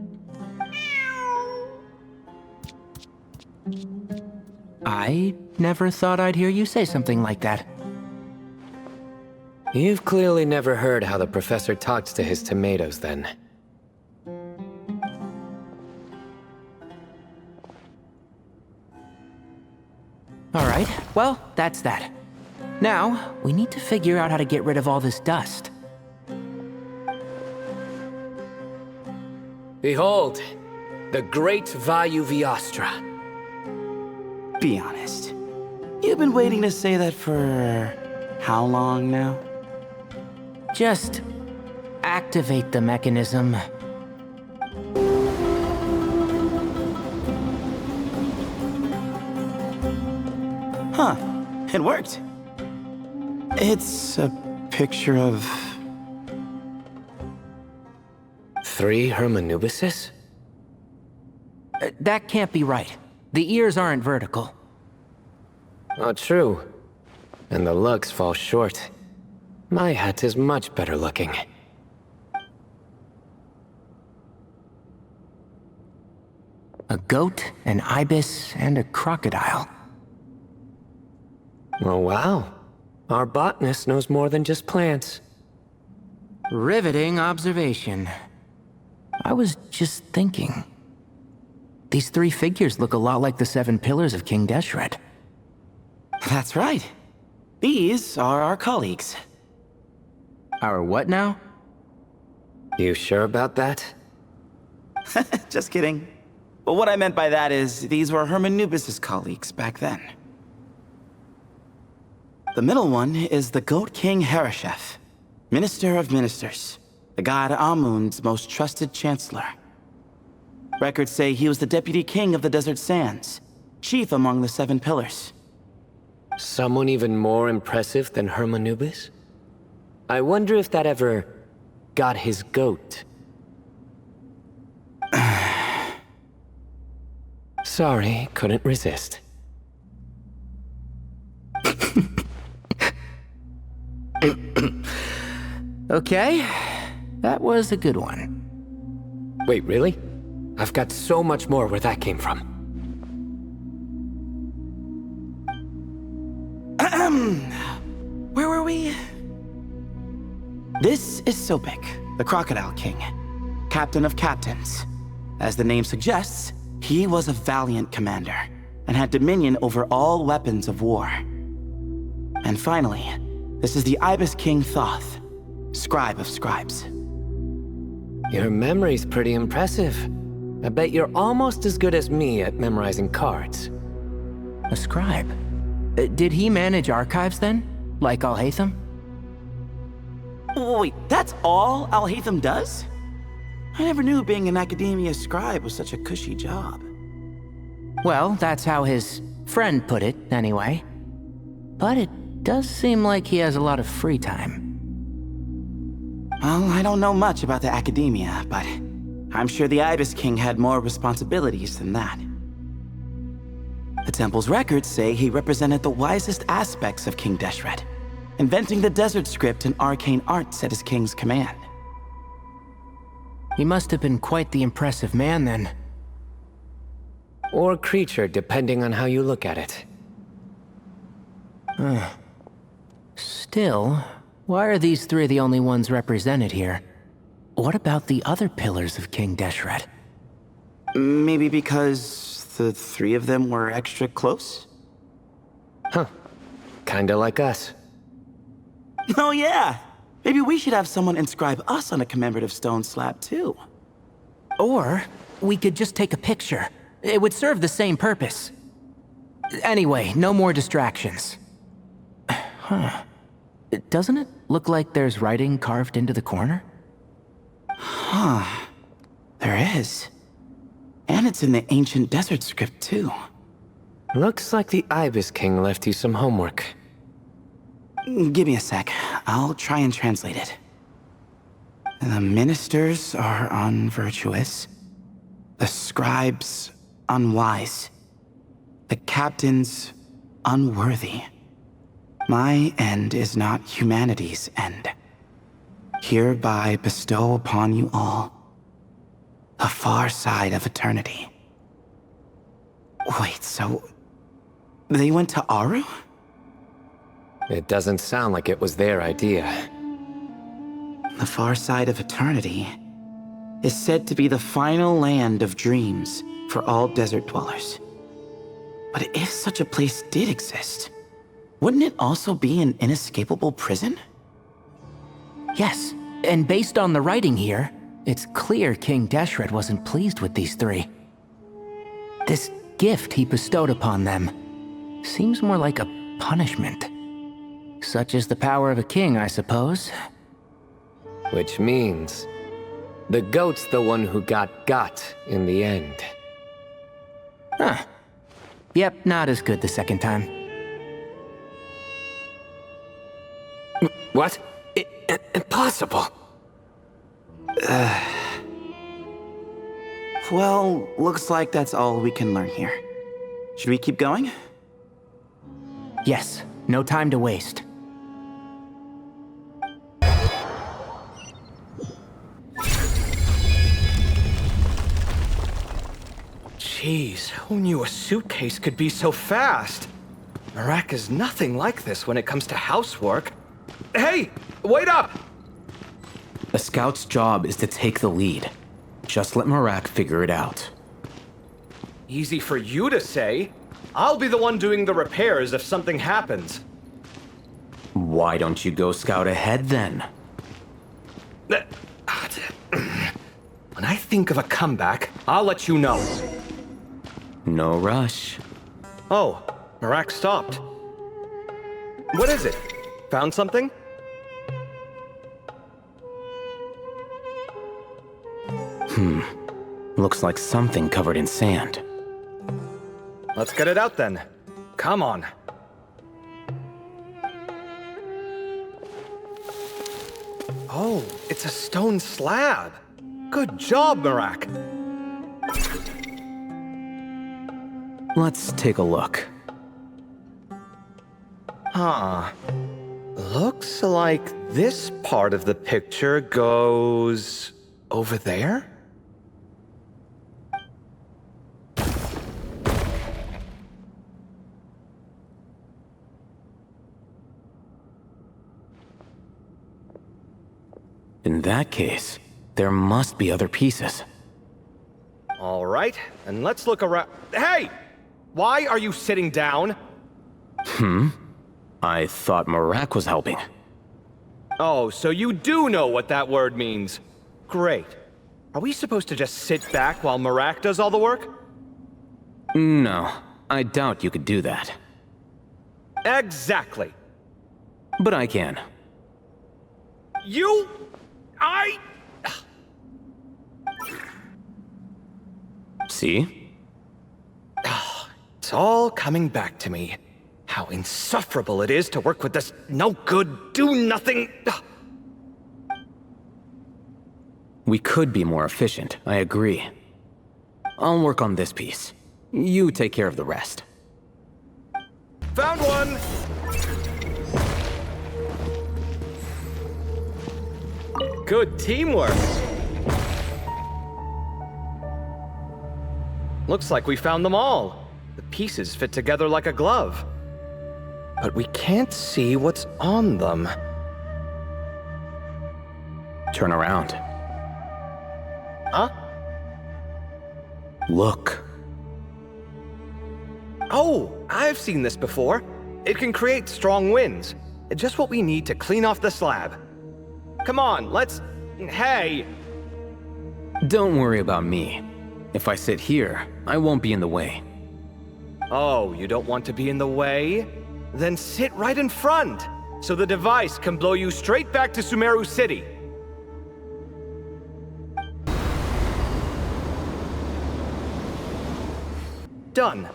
I never thought I'd hear you say something like that. You've clearly never heard how the professor talks to his tomatoes, then. Alright, well, that's that. Now, we need to figure out how to get rid of all this dust. Behold, the great Vayu Viastra. Be honest. You've been waiting to say that for... how long now? Just activate the mechanism. Huh. It worked. It's a picture of... 3 Hermanubises? That can't be right. The ears aren't vertical. Oh, true. And the lugs fall short. My hat is much better looking. A goat, an ibis, and a crocodile. Oh, wow. Our botanist knows more than just plants. Riveting observation. I was just thinking. These 3 figures look a lot like the 7 pillars of King Deshret. That's right. These are our colleagues. Our what now? You sure about that? Just kidding. But what I meant by that is, these were Hermanubis' colleagues back then. The middle one is the Goat King Hereshef, Minister of Ministers, the god Amun's most trusted chancellor. Records say he was the deputy king of the Desert Sands, chief among the 7 pillars. Someone even more impressive than Hermanubis? I wonder if that ever got his goat. Sorry, couldn't resist. Okay, that was a good one. Wait, really? I've got so much more where that came from. Where were we? This is Sopik, the Crocodile King, captain of captains. As the name suggests, he was a valiant commander and had dominion over all weapons of war. And finally, this is the Ibis King Thoth, scribe of scribes. Your memory's pretty impressive. I bet you're almost as good as me at memorizing cards. A scribe? Did he manage archives then? Like Alhaitham? Wait, that's all Alhaitham does? I never knew being an Akademiya scribe was such a cushy job. Well, that's how his friend put it, anyway. But it does seem like he has a lot of free time. Well, I don't know much about the Akademiya, but I'm sure the Ibis King had more responsibilities than that. The temple's records say he represented the wisest aspects of King Deshret, inventing the desert script and arcane arts at his king's command. He must have been quite the impressive man then. Or creature, depending on how you look at it. Still, why are these 3 the only ones represented here? What about the other pillars of King Deshret? Maybe because the 3 of them were extra close? Huh. Kinda like us. Oh yeah! Maybe we should have someone inscribe us on a commemorative stone slab too. Or, we could just take a picture. It would serve the same purpose. Anyway, no more distractions. Huh. Doesn't it look like there's writing carved into the corner? Huh. There is. And it's in the ancient desert script too. Looks like the Ibis King left you some homework. Give me a sec. I'll try and translate it. The ministers are unvirtuous. The scribes unwise. The captains unworthy. My end is not humanity's end. Hereby bestow upon you all the far side of eternity. Wait, so they went to Aru? It doesn't sound like it was their idea. The far side of eternity is said to be the final land of dreams for all desert dwellers. But if such a place did exist, wouldn't it also be an inescapable prison? Yes, and based on the writing here, it's clear King Deshret wasn't pleased with these three. This gift he bestowed upon them seems more like a punishment. Such is the power of a king, I suppose. Which means the goat's the one who got in the end. Huh. Yep, not as good the second time. What? Impossible. Well, looks like that's all we can learn here. Should we keep going? Yes, no time to waste. Jeez, who knew a suitcase could be so fast? Merak is nothing like this when it comes to housework. Hey, wait up! A scout's job is to take the lead. Just let Merak figure it out. Easy for you to say. I'll be the one doing the repairs if something happens. Why don't you go scout ahead then? When I think of a comeback, I'll let you know. No rush. Oh, Merak stopped. What is it? Found something? Looks like something covered in sand. Let's get it out then. Come on. Oh, it's a stone slab. Good job, Merak. Let's take a look. Huh. Looks like this part of the picture goes over there? In that case, there must be other pieces. All right, and let's look around. Hey! Why are you sitting down? I thought Merak was helping. Oh, so you do know what that word means. Great. Are we supposed to just sit back while Merak does all the work? No, I doubt you could do that. Exactly. But I can. See? It's all coming back to me. How insufferable it is to work with this no-good, do-nothing... We could be more efficient, I agree. I'll work on this piece. You take care of the rest. Found one! Good teamwork. Looks like we found them all. The pieces fit together like a glove. But we can't see what's on them. Turn around. Huh? Look. Oh, I've seen this before. It can create strong winds. Just what we need to clean off the slab. Come on, let's... Hey! Don't worry about me. If I sit here, I won't be in the way. Oh, you don't want to be in the way? Then sit right in front, so the device can blow you straight back to Sumeru City. Done.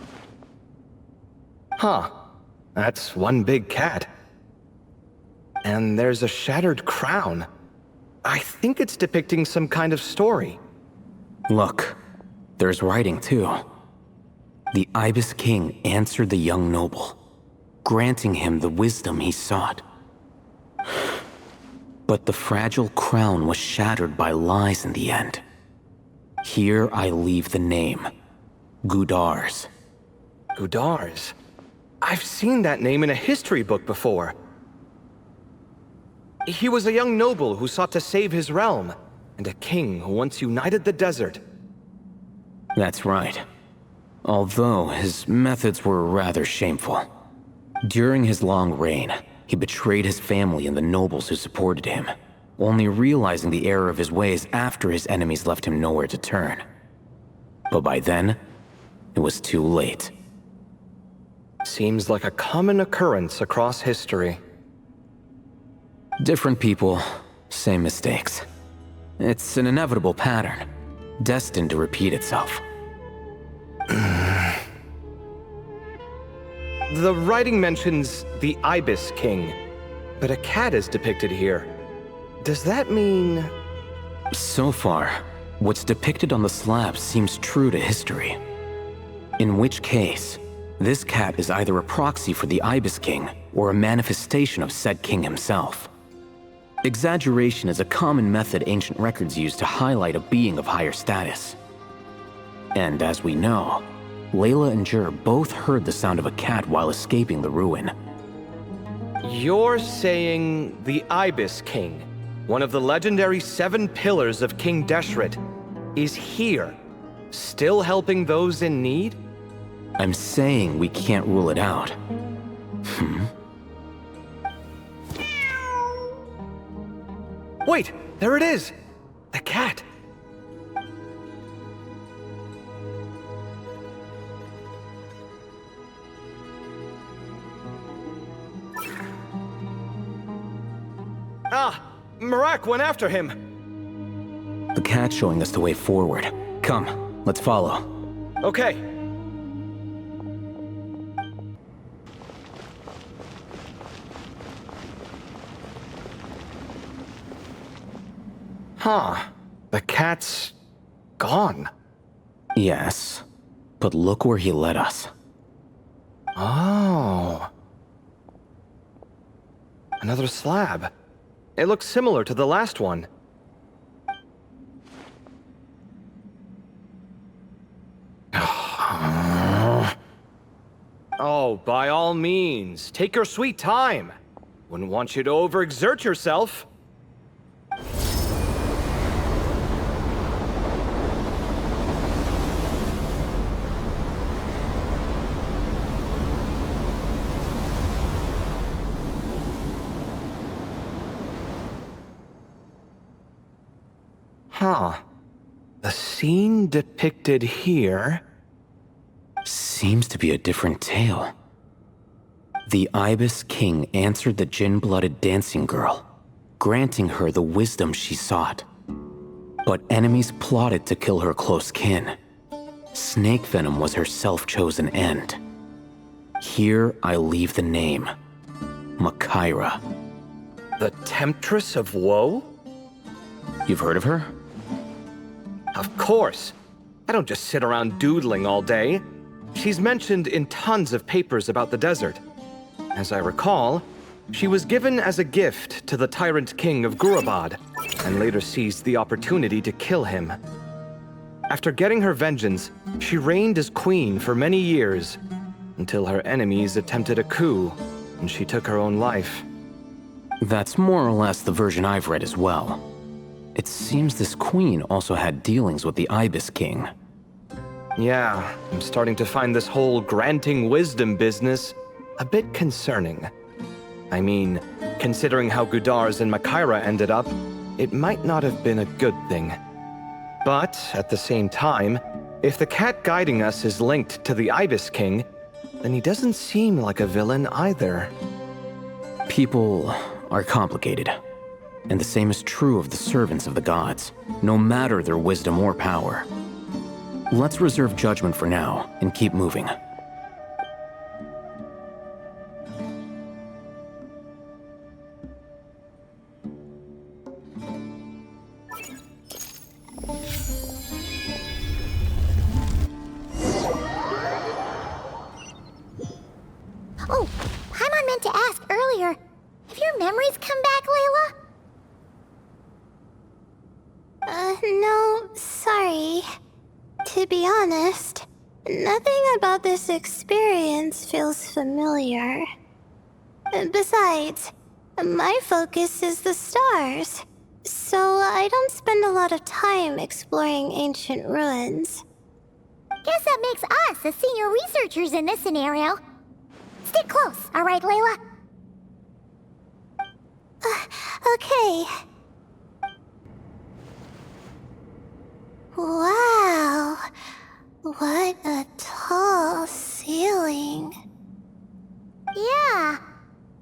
Huh. That's one big cat. And there's a shattered crown. I think it's depicting some kind of story. Look. There's writing, too. The Ibis King answered the young noble, granting him the wisdom he sought. But the fragile crown was shattered by lies in the end. Here I leave the name, Gudar's. Gudar's? I've seen that name in a history book before. He was a young noble who sought to save his realm, and a king who once united the desert. That's right. Although his methods were rather shameful. During his long reign, he betrayed his family and the nobles who supported him, only realizing the error of his ways after his enemies left him nowhere to turn. But by then, it was too late. Seems like a common occurrence across history. Different people, same mistakes. It's an inevitable pattern, destined to repeat itself. The writing mentions the Ibis King, but a cat is depicted here. Does that mean... So far, what's depicted on the slab seems true to history. In which case, this cat is either a proxy for the Ibis King or a manifestation of said king himself. Exaggeration is a common method ancient records use to highlight a being of higher status. And as we know, Layla and Djer both heard the sound of a cat while escaping the ruin. You're saying the Ibis King, one of the legendary 7 pillars of King Deshret, is here, still helping those in need? I'm saying we can't rule it out. Wait, there it is! The cat! Ah! Marak went after him! The cat's showing us the way forward. Come, let's follow. Okay. Huh. The cat's... gone. Yes, but look where he led us. Oh. Another slab. It looks similar to the last one. Oh, by all means, take your sweet time. Wouldn't want you to overexert yourself. Huh. The scene depicted here... Seems to be a different tale. The Ibis King answered the Jinn-blooded dancing girl, granting her the wisdom she sought. But enemies plotted to kill her close kin. Snake venom was her self-chosen end. Here I leave the name, Makaira. The Temptress of Woe? You've heard of her? Of course. I don't just sit around doodling all day. She's mentioned in tons of papers about the desert. As I recall, she was given as a gift to the tyrant king of Gurabad, and later seized the opportunity to kill him. After getting her vengeance, she reigned as queen for many years, until her enemies attempted a coup, and she took her own life. That's more or less the version I've read as well. It seems this queen also had dealings with the Ibis King. Yeah, I'm starting to find this whole granting wisdom business a bit concerning. I mean, considering how Gudar's and Makaira ended up, it might not have been a good thing. But, at the same time, if the cat guiding us is linked to the Ibis King, then he doesn't seem like a villain either. People are complicated. And the same is true of the servants of the gods, no matter their wisdom or power. Let's reserve judgment for now and keep moving. your memories come back, Layla? No, sorry. To be honest, nothing about this experience feels familiar. Besides, my focus is the stars, so I don't spend a lot of time exploring ancient ruins. Guess that makes us the senior researchers in this scenario. Stick close, alright, Layla? Okay. Wow. What a tall ceiling. Yeah,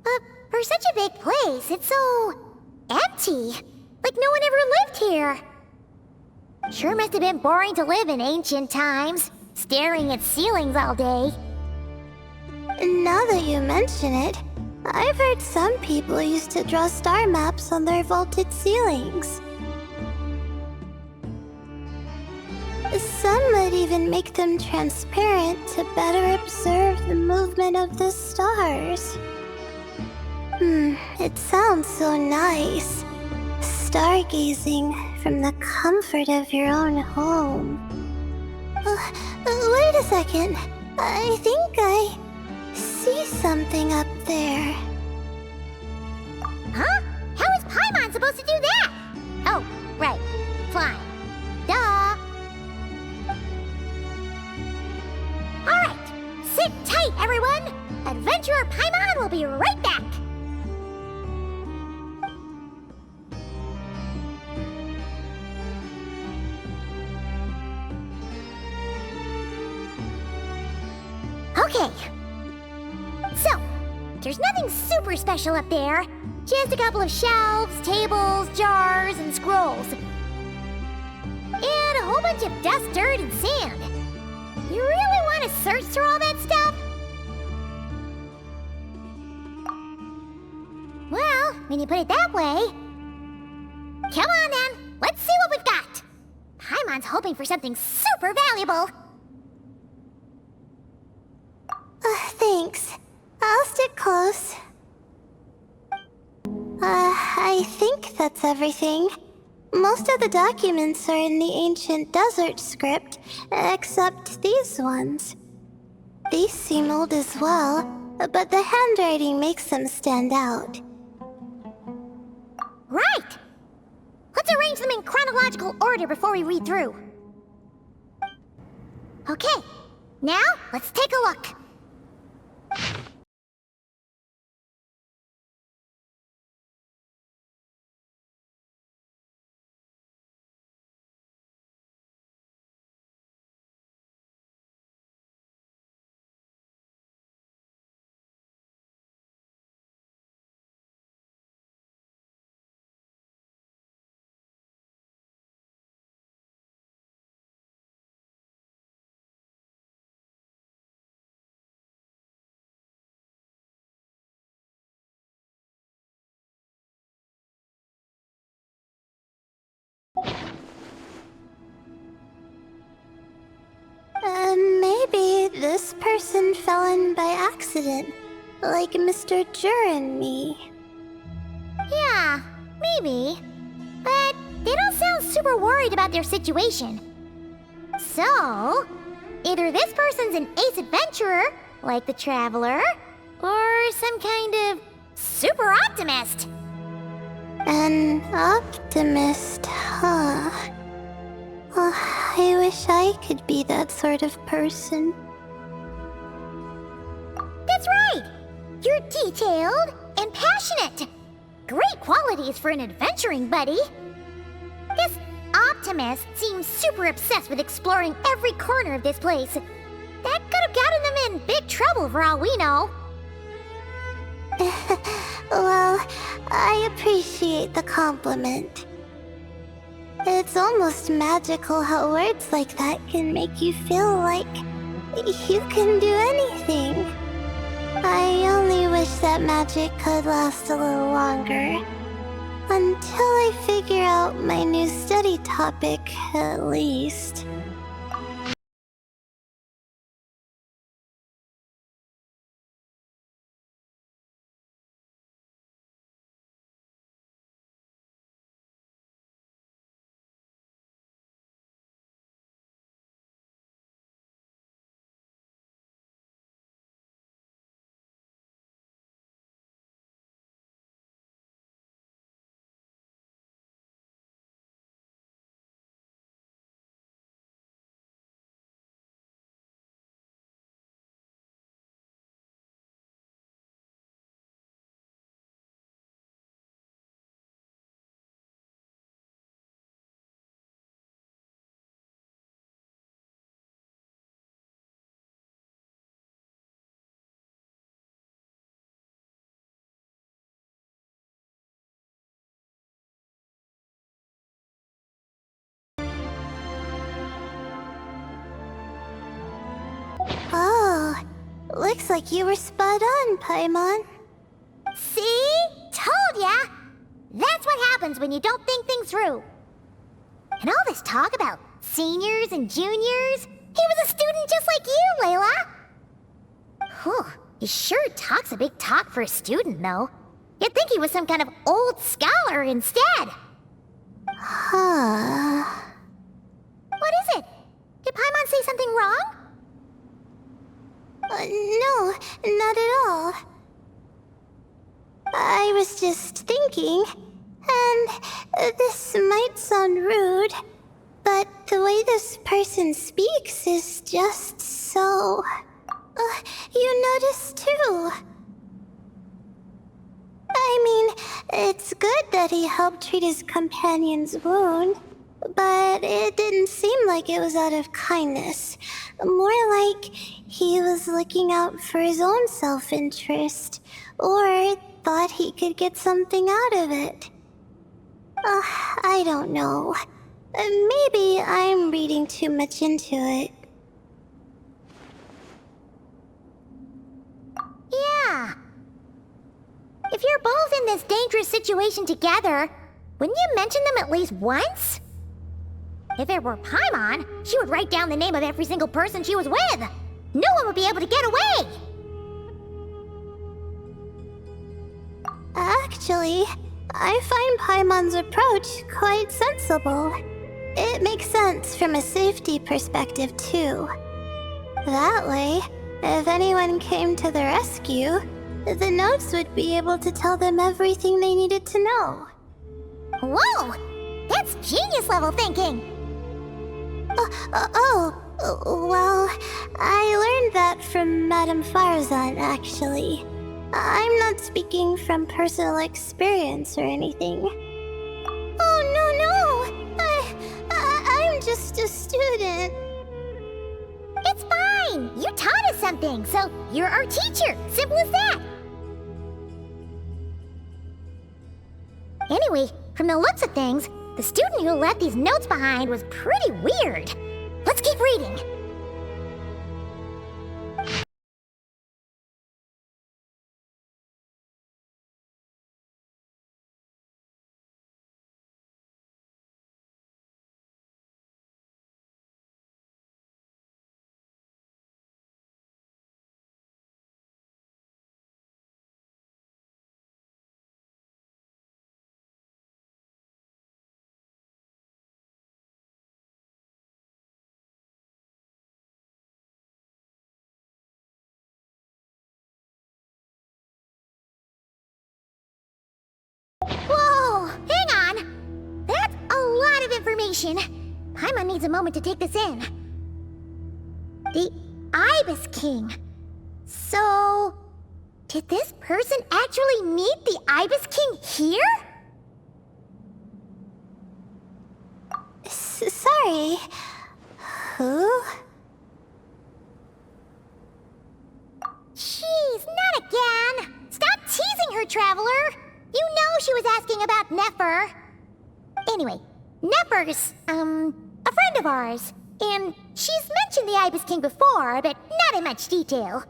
but for such a big place, it's so empty. Like no one ever lived here. Sure must have been boring to live in ancient times, staring at ceilings all day. Now that you mention it, I've heard some people used to draw star maps on their vaulted ceilings. Some might even make them transparent to better observe the movement of the stars. It sounds so nice. Stargazing from the comfort of your own home. Wait a second. I think I see something up there. Huh? How is Paimon supposed to do that? Oh, right. Flying. Duh. Alright. Sit tight, everyone. Adventurer Paimon will be right back. Okay. So, there's nothing super special up there. Just a couple of shelves, tables, jars, and scrolls. And a whole bunch of dust, dirt, and sand. You really want to search through all that stuff? Well, when you put it that way... Come on then, let's see what we've got. Paimon's hoping for something super valuable. Thanks. I'll stick close. I think that's everything. Most of the documents are in the ancient desert script, except these ones. These seem old as well, but the handwriting makes them stand out. Right! Let's arrange them in chronological order before we read through. Okay, now let's take a look. Maybe this person fell in by accident, like Mr. Djer and me. Yeah, maybe. But they don't sound super worried about their situation. So, either this person's an ace adventurer, like the Traveler, or some kind of super optimist. An optimist, huh? Oh, I wish I could be that sort of person. That's right! You're detailed and passionate. Great qualities for an adventuring buddy. This optimist seems super obsessed with exploring every corner of this place. That could have gotten them in big trouble for all we know. Well, I appreciate the compliment. It's almost magical how words like that can make you feel like you can do anything. I only wish that magic could last a little longer. Until I figure out my new study topic, at least. Oh, looks like you were spot on, Paimon. See? Told ya! That's what happens when you don't think things through. And all this talk about seniors and juniors, he was a student just like you, Layla! Whew, he sure talks a big talk for a student, though. You'd think he was some kind of old scholar instead. Huh. What is it? Did Paimon say something wrong? No, not at all. I was just thinking, and this might sound rude, but the way this person speaks is just so... you notice too. I mean, it's good that he helped treat his companion's wound, but it didn't seem like it was out of kindness. More like he was looking out for his own self-interest, or thought he could get something out of it. I don't know. Maybe I'm reading too much into it. Yeah. If you're both in this dangerous situation together, wouldn't you mention them at least once? If it were Paimon, she would write down the name of every single person she was with. No one would be able to get away. Actually, I find Paimon's approach quite sensible. It makes sense from a safety perspective, too. That way, if anyone came to the rescue, the notes would be able to tell them everything they needed to know. Whoa! That's genius-level thinking! Well, I learned that from Madame Faruzan, actually. I'm not speaking from personal experience or anything. Oh, no! I'm just a student. It's fine! You taught us something, so you're our teacher. Simple as that. Anyway, from the looks of things, the student who left these notes behind was pretty weird. Let's keep reading. Whoa! Hang on! That's a lot of information. Paimon needs a moment to take this in. The Ibis King. So... did this person actually meet the Ibis King here? Sorry. Who? Jeez, not again! Stop teasing her, Traveler! You know she was asking about Nefer. Anyway, Nefer's, a friend of ours. And she's mentioned the Ibis King before, but not in much detail.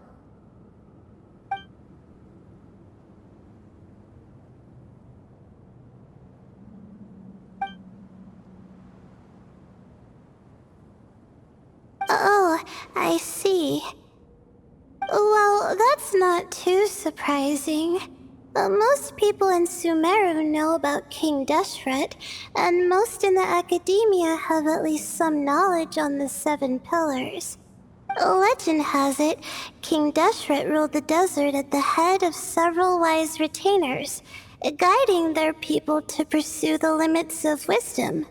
Oh, I see. Well, that's not too surprising. Most people in Sumeru know about King Deshret, and most in the Akademiya have at least some knowledge on the 7 pillars. Legend has it, King Deshret ruled the desert at the head of several wise retainers, guiding their people to pursue the limits of wisdom.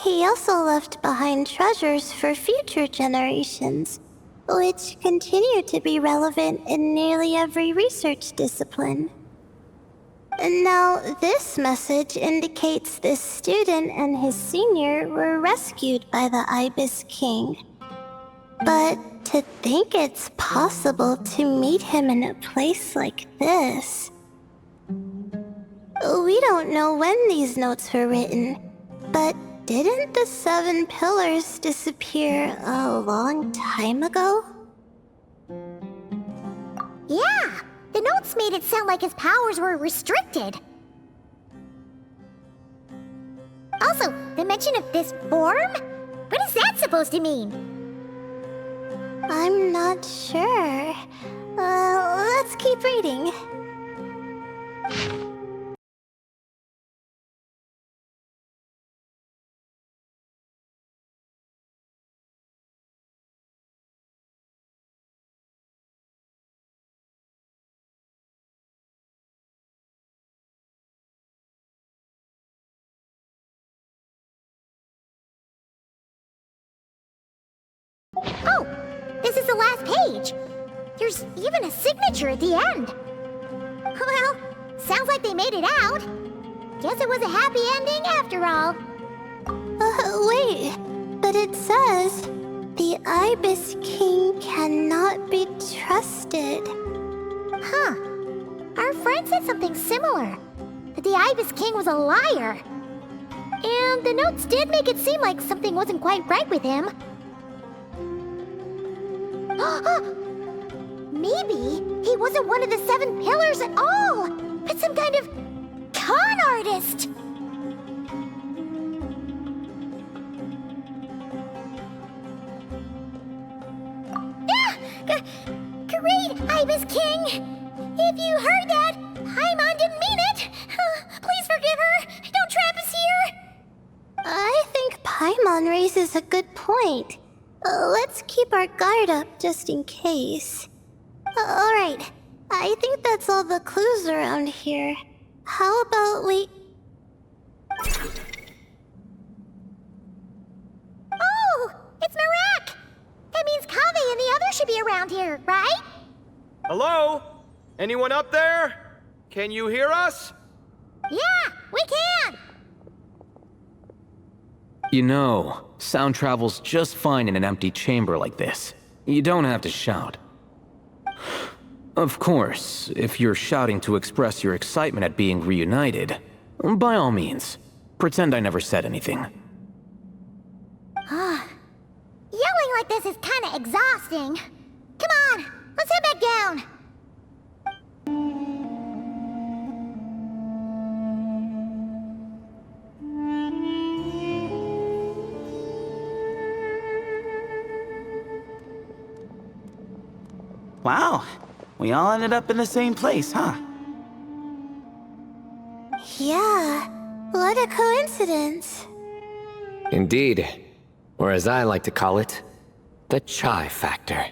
He also left behind treasures for future generations, which continue to be relevant in nearly every research discipline. Now, this message indicates this student and his senior were rescued by the Ibis King. But to think it's possible to meet him in a place like this... We don't know when these notes were written, but didn't the 7 pillars disappear a long time ago? The notes made it sound like his powers were restricted. Also, the mention of this form? What is that supposed to mean? I'm not sure. Let's keep reading. Oh, this is the last page. There's even a signature at the end. Well, sounds like they made it out. Guess it was a happy ending after all. Wait. But it says, the Ibis King cannot be trusted. Huh. Our friend said something similar. That the Ibis King was a liar. And the notes did make it seem like something wasn't quite right with him. Maybe he wasn't one of the 7 pillars at all, but some kind of con artist. Great, Ibis King! If you heard that, Paimon didn't mean it. Please forgive her. Don't trap us here. I think Paimon raises a good point. Let's keep our guard up just in case. Alright, I think that's all the clues around here. How about we... Oh, it's Narak! That means Kaveh and the others should be around here, right? Hello? Anyone up there? Can you hear us? Yeah, we can! You know, sound travels just fine in an empty chamber like this. You don't have to shout. Of course, if you're shouting to express your excitement at being reunited, by all means, pretend I never said anything. Yelling like this is kinda exhausting. Come on, let's head back down. Wow, we all ended up in the same place, huh? Yeah, what a coincidence. Indeed. Or as I like to call it, the chai factor.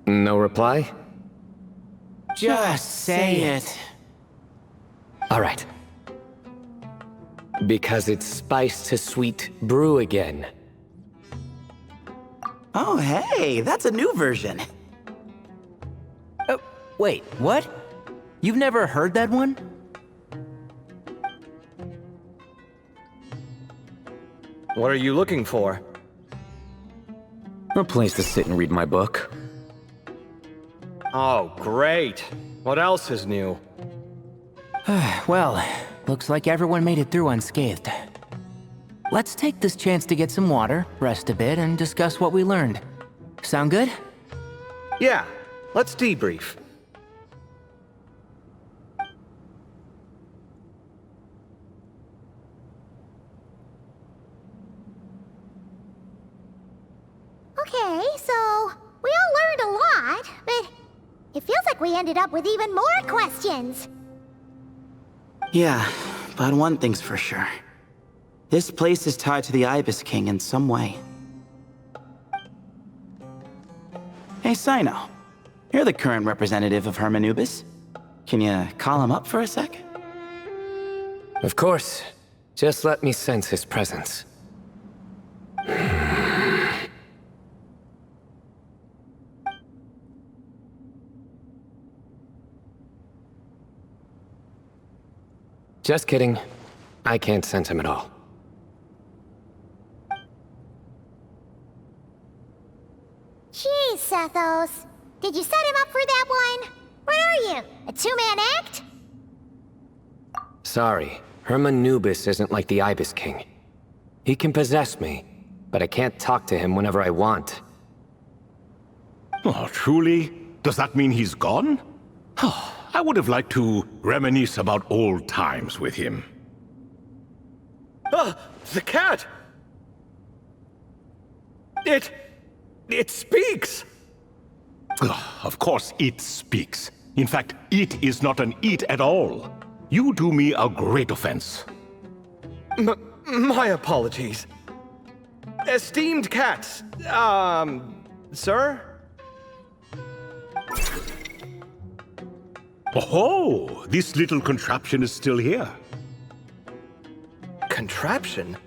No reply? Just say it. All right. Because it's spice to sweet brew again. Oh, hey, that's a new version. Oh, wait, what? You've never heard that one? What are you looking for? A place to sit and read my book. Oh, great. What else is new? Well, looks like everyone made it through unscathed. Let's take this chance to get some water, rest a bit, and discuss what we learned. Sound good? Yeah, let's debrief. Okay, so we all learned a lot, but it feels like we ended up with even more questions. Yeah, but one thing's for sure. This place is tied to the Ibis King in some way. Hey, Cyno. You're the current representative of Hermanubis. Can you call him up for a sec? Of course. Just let me sense his presence. Just kidding. I can't sense him at all. Jeez, Sethos. Did you set him up for that one? What are you, a two-man act? Sorry, Herman Nubis isn't like the Ibis King. He can possess me, but I can't talk to him whenever I want. Oh, truly? Does that mean he's gone? I would have liked to reminisce about old times with him. Ah, the cat! It speaks! Of course it speaks. In fact, it is not an it at all. You do me a great offense. My apologies. Esteemed cats, sir? Oh, this little contraption is still here. Contraption?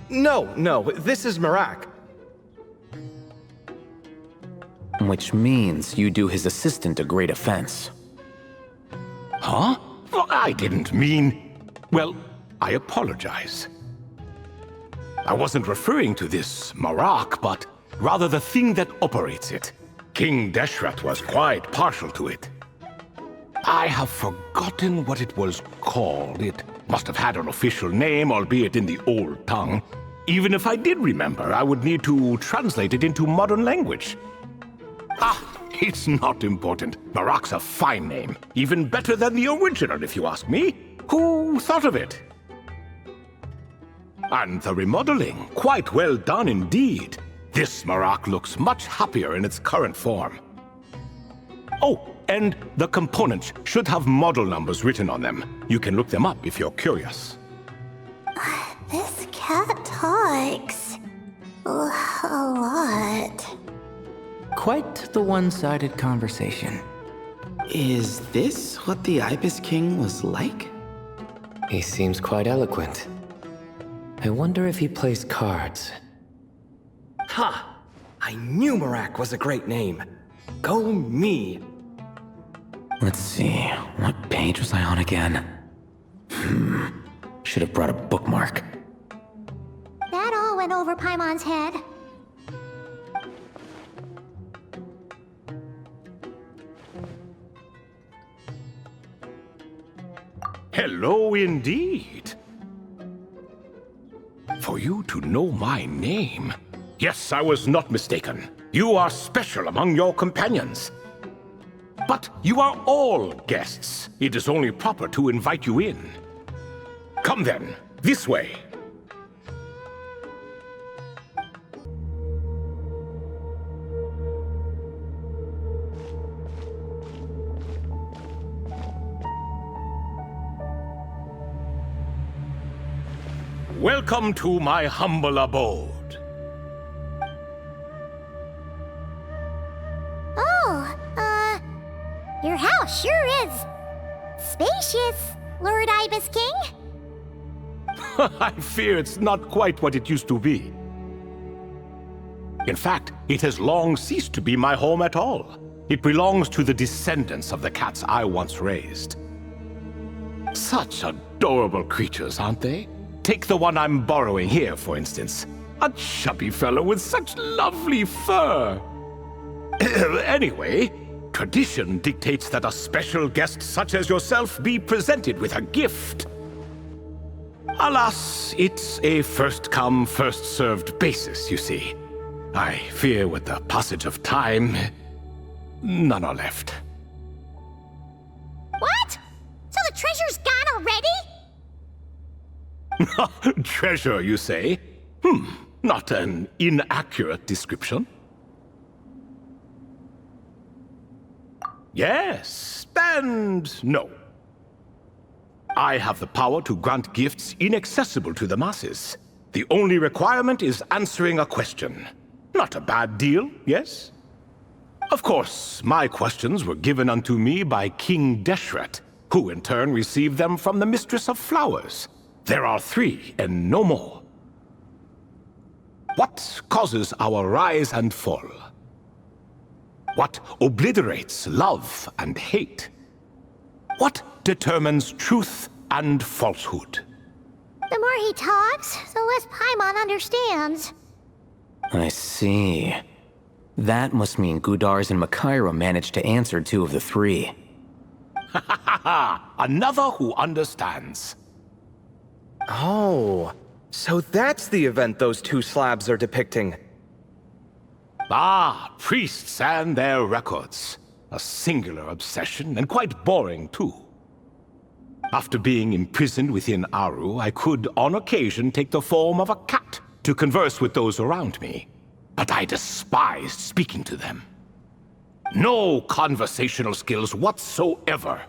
No, this is Marak. Which means you do his assistant a great offense. Huh? Well, I didn't mean... Well, I apologize. I wasn't referring to this Marak, but rather the thing that operates it. King Deshret was quite partial to it. I have forgotten what it was called. It must have had an official name, albeit in the old tongue. Even if I did remember, I would need to translate it into modern language. It's not important. Marak's a fine name. Even better than the original, if you ask me. Who thought of it? And the remodeling, quite well done indeed. This Marak looks much happier in its current form. Oh, and the components should have model numbers written on them. You can look them up if you're curious. This cat talks a lot. Quite the one-sided conversation. Is this what the Ibis King was like? He seems quite eloquent. I wonder if he plays cards. Ha! I knew Marak was a great name. Go me! Let's see, what page was I on again? Should have brought a bookmark. That all went over Paimon's head. Hello indeed. For you to know my name. Yes, I was not mistaken. You are special among your companions. But you are all guests. It is only proper to invite you in. Come then, this way. Welcome to my humble abode. Your house sure is spacious, Lord Ibis King. I fear it's not quite what it used to be. In fact, it has long ceased to be my home at all. It belongs to the descendants of the cats I once raised. Such adorable creatures, aren't they? Take the one I'm borrowing here, for instance. A chubby fellow with such lovely fur. Anyway, tradition dictates that a special guest such as yourself be presented with a gift. Alas, it's a first-come, first-served basis, you see. I fear with the passage of time, none are left. What? So the treasure's gone already? Treasure, you say? Not an inaccurate description. Yes, and no. I have the power to grant gifts inaccessible to the masses. The only requirement is answering a question. Not a bad deal, yes? Of course, my questions were given unto me by King Deshret, who in turn received them from the Mistress of Flowers. There are 3, and no more. What causes our rise and fall? What obliterates love and hate? What determines truth and falsehood? The more he talks, the less Paimon understands. I see. That must mean Gudars and Makaira managed to answer 2 of the 3. Another who understands. Oh, so that's the event those two slabs are depicting. Ah, priests and their records. A singular obsession, and quite boring too. After being imprisoned within Aru, I could, on occasion, take the form of a cat to converse with those around me. But I despised speaking to them. No conversational skills whatsoever.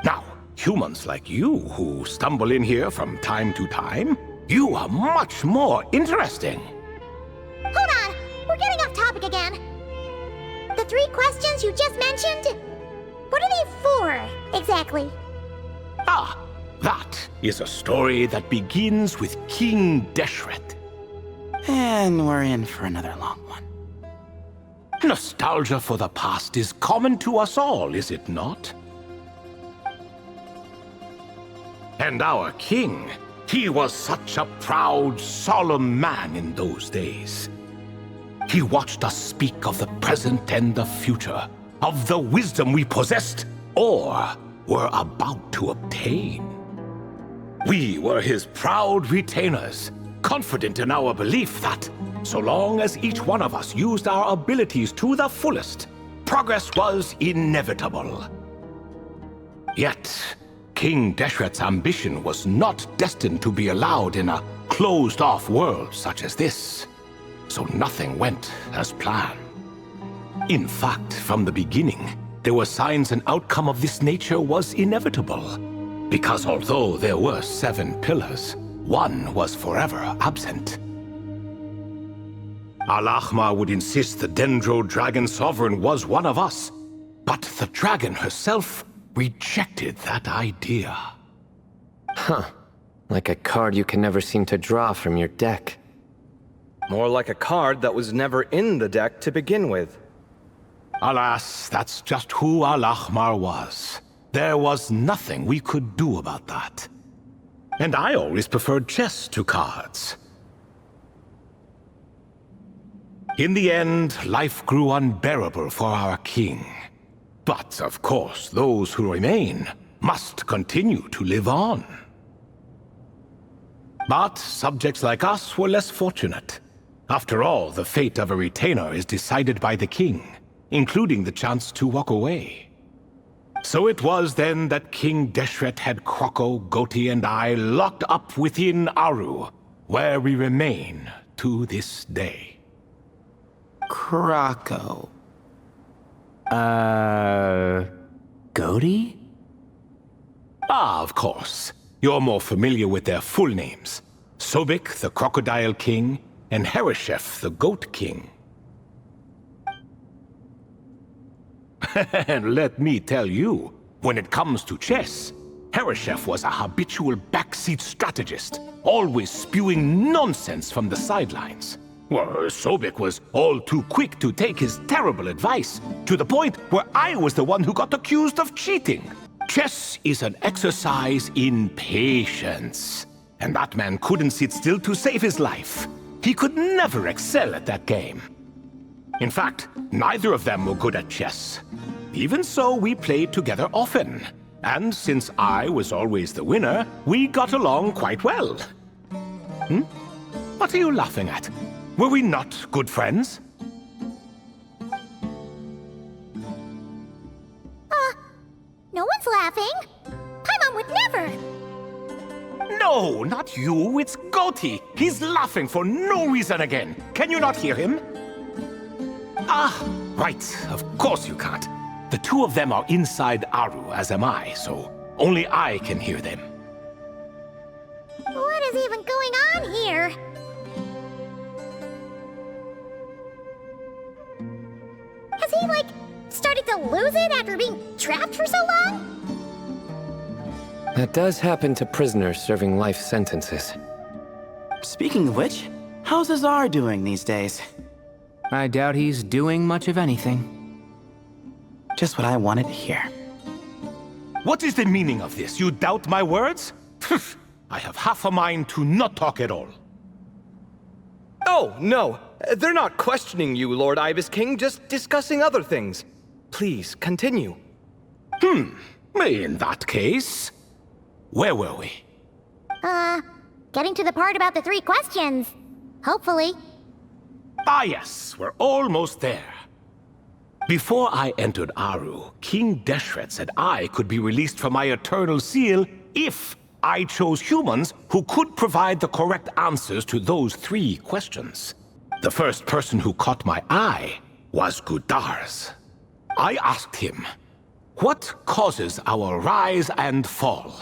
Now, humans like you who stumble in here from time to time, you are much more interesting. Hold on! We're getting off topic again. The 3 questions you just mentioned? What are they for, exactly? Ah, that is a story that begins with King Deshret. And we're in for another long one. Nostalgia for the past is common to us all, is it not? And our king, he was such a proud, solemn man in those days. He watched us speak of the present and the future, of the wisdom we possessed or were about to obtain. We were his proud retainers, confident in our belief that, so long as each one of us used our abilities to the fullest, progress was inevitable. Yet, King Deshret's ambition was not destined to be allowed in a closed-off world such as this. So nothing went as planned. In fact, from the beginning, there were signs an outcome of this nature was inevitable. Because although there were 7 pillars, one was forever absent. Alhaitham would insist the Dendro Dragon Sovereign was one of us, but the dragon herself rejected that idea. Huh. Like a card you can never seem to draw from your deck. More like a card that was never in the deck to begin with. Alas, that's just who Alhaitham was. There was nothing we could do about that. And I always preferred chess to cards. In the end, life grew unbearable for our king. But, of course, those who remain must continue to live on. But subjects like us were less fortunate. After all, the fate of a retainer is decided by the king, including the chance to walk away. So it was then that King Deshret had Kroko, Goti, and I locked up within Aru, where we remain to this day. Kroko. Goti? Ah, of course. You're more familiar with their full names. Sobek, the Crocodile King, and Hereshef, the Goat King. And let me tell you, when it comes to chess, Hereshef was a habitual backseat strategist, always spewing nonsense from the sidelines. Well, Sobek was all too quick to take his terrible advice, to the point where I was the one who got accused of cheating. Chess is an exercise in patience, and that man couldn't sit still to save his life. He could never excel at that game. In fact, neither of them were good at chess. Even so, we played together often. And since I was always the winner, we got along quite well. What are you laughing at? Were we not good friends? No one's laughing. Paimon would never. No, not you. It's Goti. He's laughing for no reason again. Can you not hear him? Ah, right. Of course you can't. The two of them are inside Aru, as am I, so only I can hear them. What is even going on here? Has he, like, started to lose it after being trapped for so long? That does happen to prisoners serving life sentences. Speaking of which, how's Azar doing these days? I doubt he's doing much of anything. Just what I wanted to hear. What is the meaning of this? You doubt my words? I have half a mind to not talk at all. Oh, no. They're not questioning you, Lord Ibis King, just discussing other things. Please, continue. In that case, where were we? Getting to the part about the 3 questions. Hopefully. Ah yes, we're almost there. Before I entered Aru, King Deshret said I could be released from my eternal seal if I chose humans who could provide the correct answers to those 3 questions. The first person who caught my eye was Gudars. I asked him, "What causes our rise and fall?"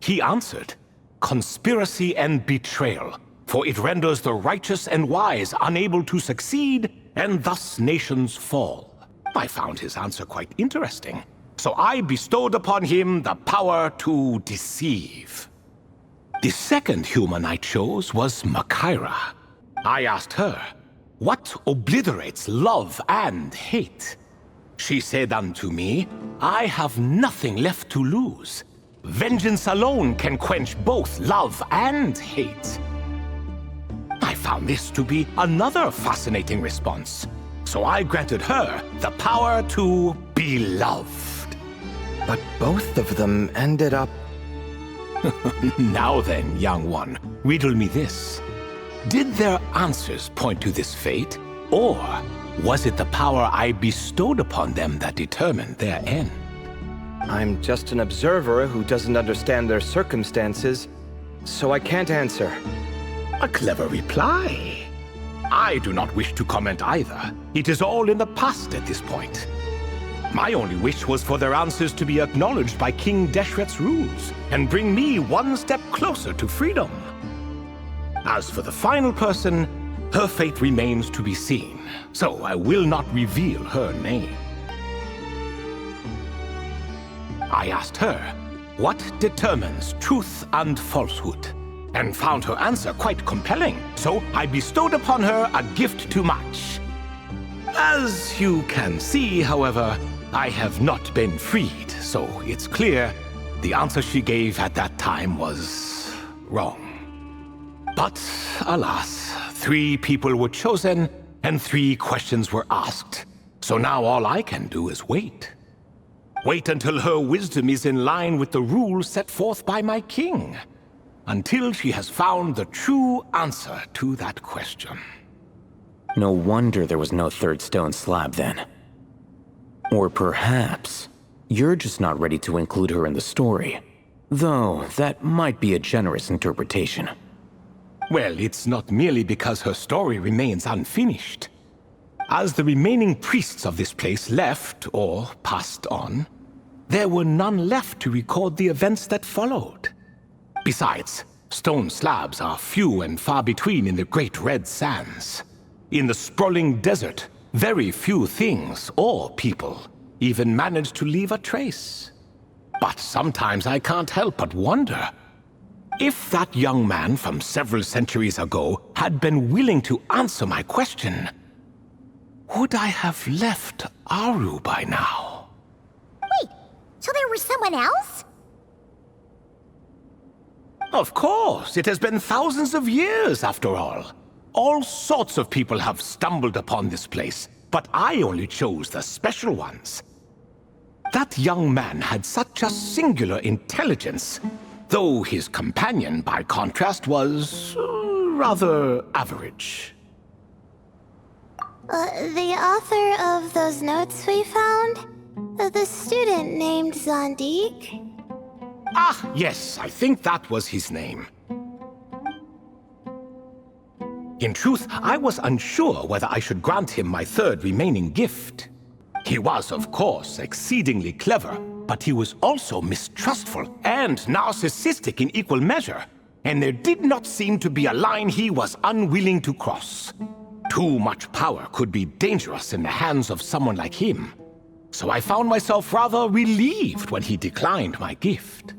He answered, "Conspiracy and betrayal, for it renders the righteous and wise unable to succeed, and thus nations fall." I found his answer quite interesting, so I bestowed upon him the power to deceive. The second human I chose was Makaira. I asked her, "What obliterates love and hate?" She said unto me, "I have nothing left to lose. Vengeance alone can quench both love and hate." I found this to be another fascinating response, so I granted her the power to be loved. But both of them ended up... Now then, young one, riddle me this. Did their answers point to this fate, or was it the power I bestowed upon them that determined their end? I'm just an observer who doesn't understand their circumstances, so I can't answer. A clever reply. I do not wish to comment either. It is all in the past at this point. My only wish was for their answers to be acknowledged by King Deshret's rules and bring me one step closer to freedom. As for the final person, her fate remains to be seen, so I will not reveal her name. I asked her, "What determines truth and falsehood?" and found her answer quite compelling, so I bestowed upon her a gift to match. As you can see, however, I have not been freed, so it's clear the answer she gave at that time was wrong. But alas, 3 people were chosen and 3 questions were asked, so now all I can do is wait. Wait until her wisdom is in line with the rules set forth by my king. Until she has found the true answer to that question. No wonder there was no 3rd stone slab then. Or perhaps you're just not ready to include her in the story. Though that might be a generous interpretation. Well, it's not merely because her story remains unfinished. As the remaining priests of this place left, or passed on, there were none left to record the events that followed. Besides, stone slabs are few and far between in the Great Red Sands. In the sprawling desert, very few things or people even manage to leave a trace. But sometimes I can't help but wonder, if that young man from several centuries ago had been willing to answer my question, would I have left Aru by now? Wait, so there was someone else? Of course, it has been thousands of years after all. All sorts of people have stumbled upon this place, but I only chose the special ones. That young man had such a singular intelligence, though his companion, by contrast, was rather average. The author of those notes we found? The student named Zandik? Ah, yes, I think that was his name. In truth, I was unsure whether I should grant him my 3rd remaining gift. He was, of course, exceedingly clever, but he was also mistrustful and narcissistic in equal measure, and there did not seem to be a line he was unwilling to cross. Too much power could be dangerous in the hands of someone like him, so I found myself rather relieved when he declined my gift.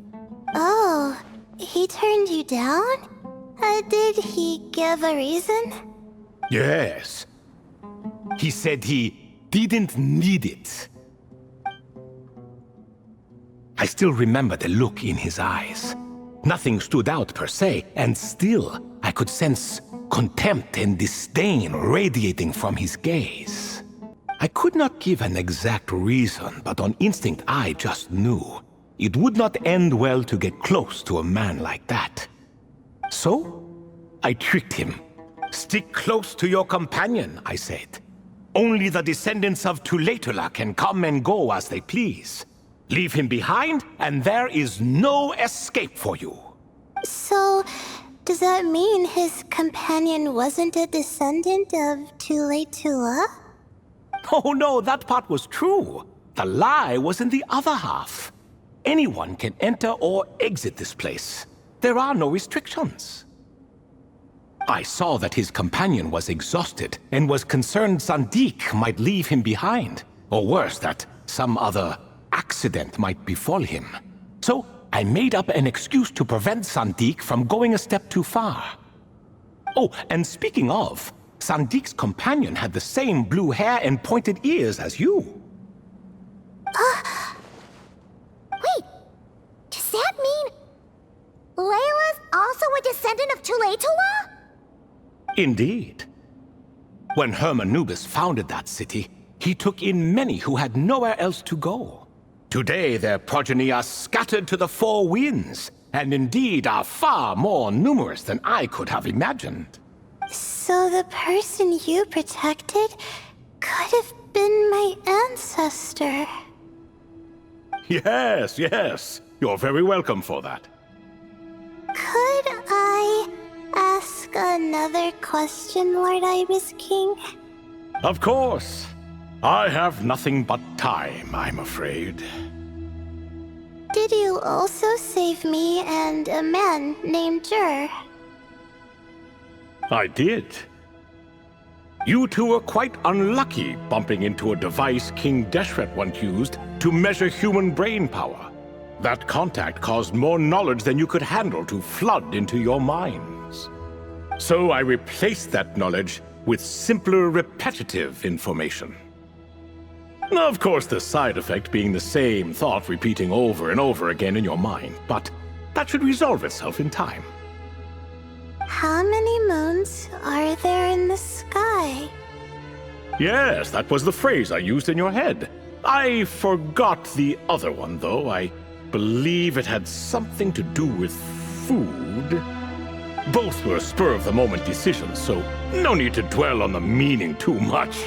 Oh, he turned you down? Did he give a reason? Yes. He said he didn't need it. I still remember the look in his eyes. Nothing stood out per se, and still I could sense contempt and disdain radiating from his gaze. I could not give an exact reason, but on instinct I just knew it would not end well to get close to a man like that. So, I tricked him. Stick close to your companion, I said. Only the descendants of Tulatula can come and go as they please. Leave him behind, and there is no escape for you. So, does that mean his companion wasn't a descendant of Tulatula? Oh no, that part was true. The lie was in the other half. Anyone can enter or exit this place. There are no restrictions. I saw that his companion was exhausted and was concerned Sandik might leave him behind, or worse, that some other accident might befall him. So I made up an excuse to prevent Sandik from going a step too far. Oh, and speaking of, Sandik's companion had the same blue hair and pointed ears as you. Wait, does that mean Layla's also a descendant of Tulatula? Indeed. When Hermanubis founded that city, he took in many who had nowhere else to go. Today their progeny are scattered to the four winds, and indeed are far more numerous than I could have imagined. So the person you protected could have been my ancestor. Yes, yes. You're very welcome for that. Could I ask another question, Lord Ibis King? Of course. I have nothing but time, I'm afraid. Did you also save me and a man named Djer? I did. You two were quite unlucky bumping into a device King Deshret once used to measure human brain power. That contact caused more knowledge than you could handle to flood into your minds. So I replaced that knowledge with simpler, repetitive information. Of course, the side effect being the same thought repeating over and over again in your mind, but that should resolve itself in time. How many moons are there in the sky? Yes, that was the phrase I used in your head. I forgot the other one, though. I believe it had something to do with food. Both were spur-of-the-moment decisions, so no need to dwell on the meaning too much.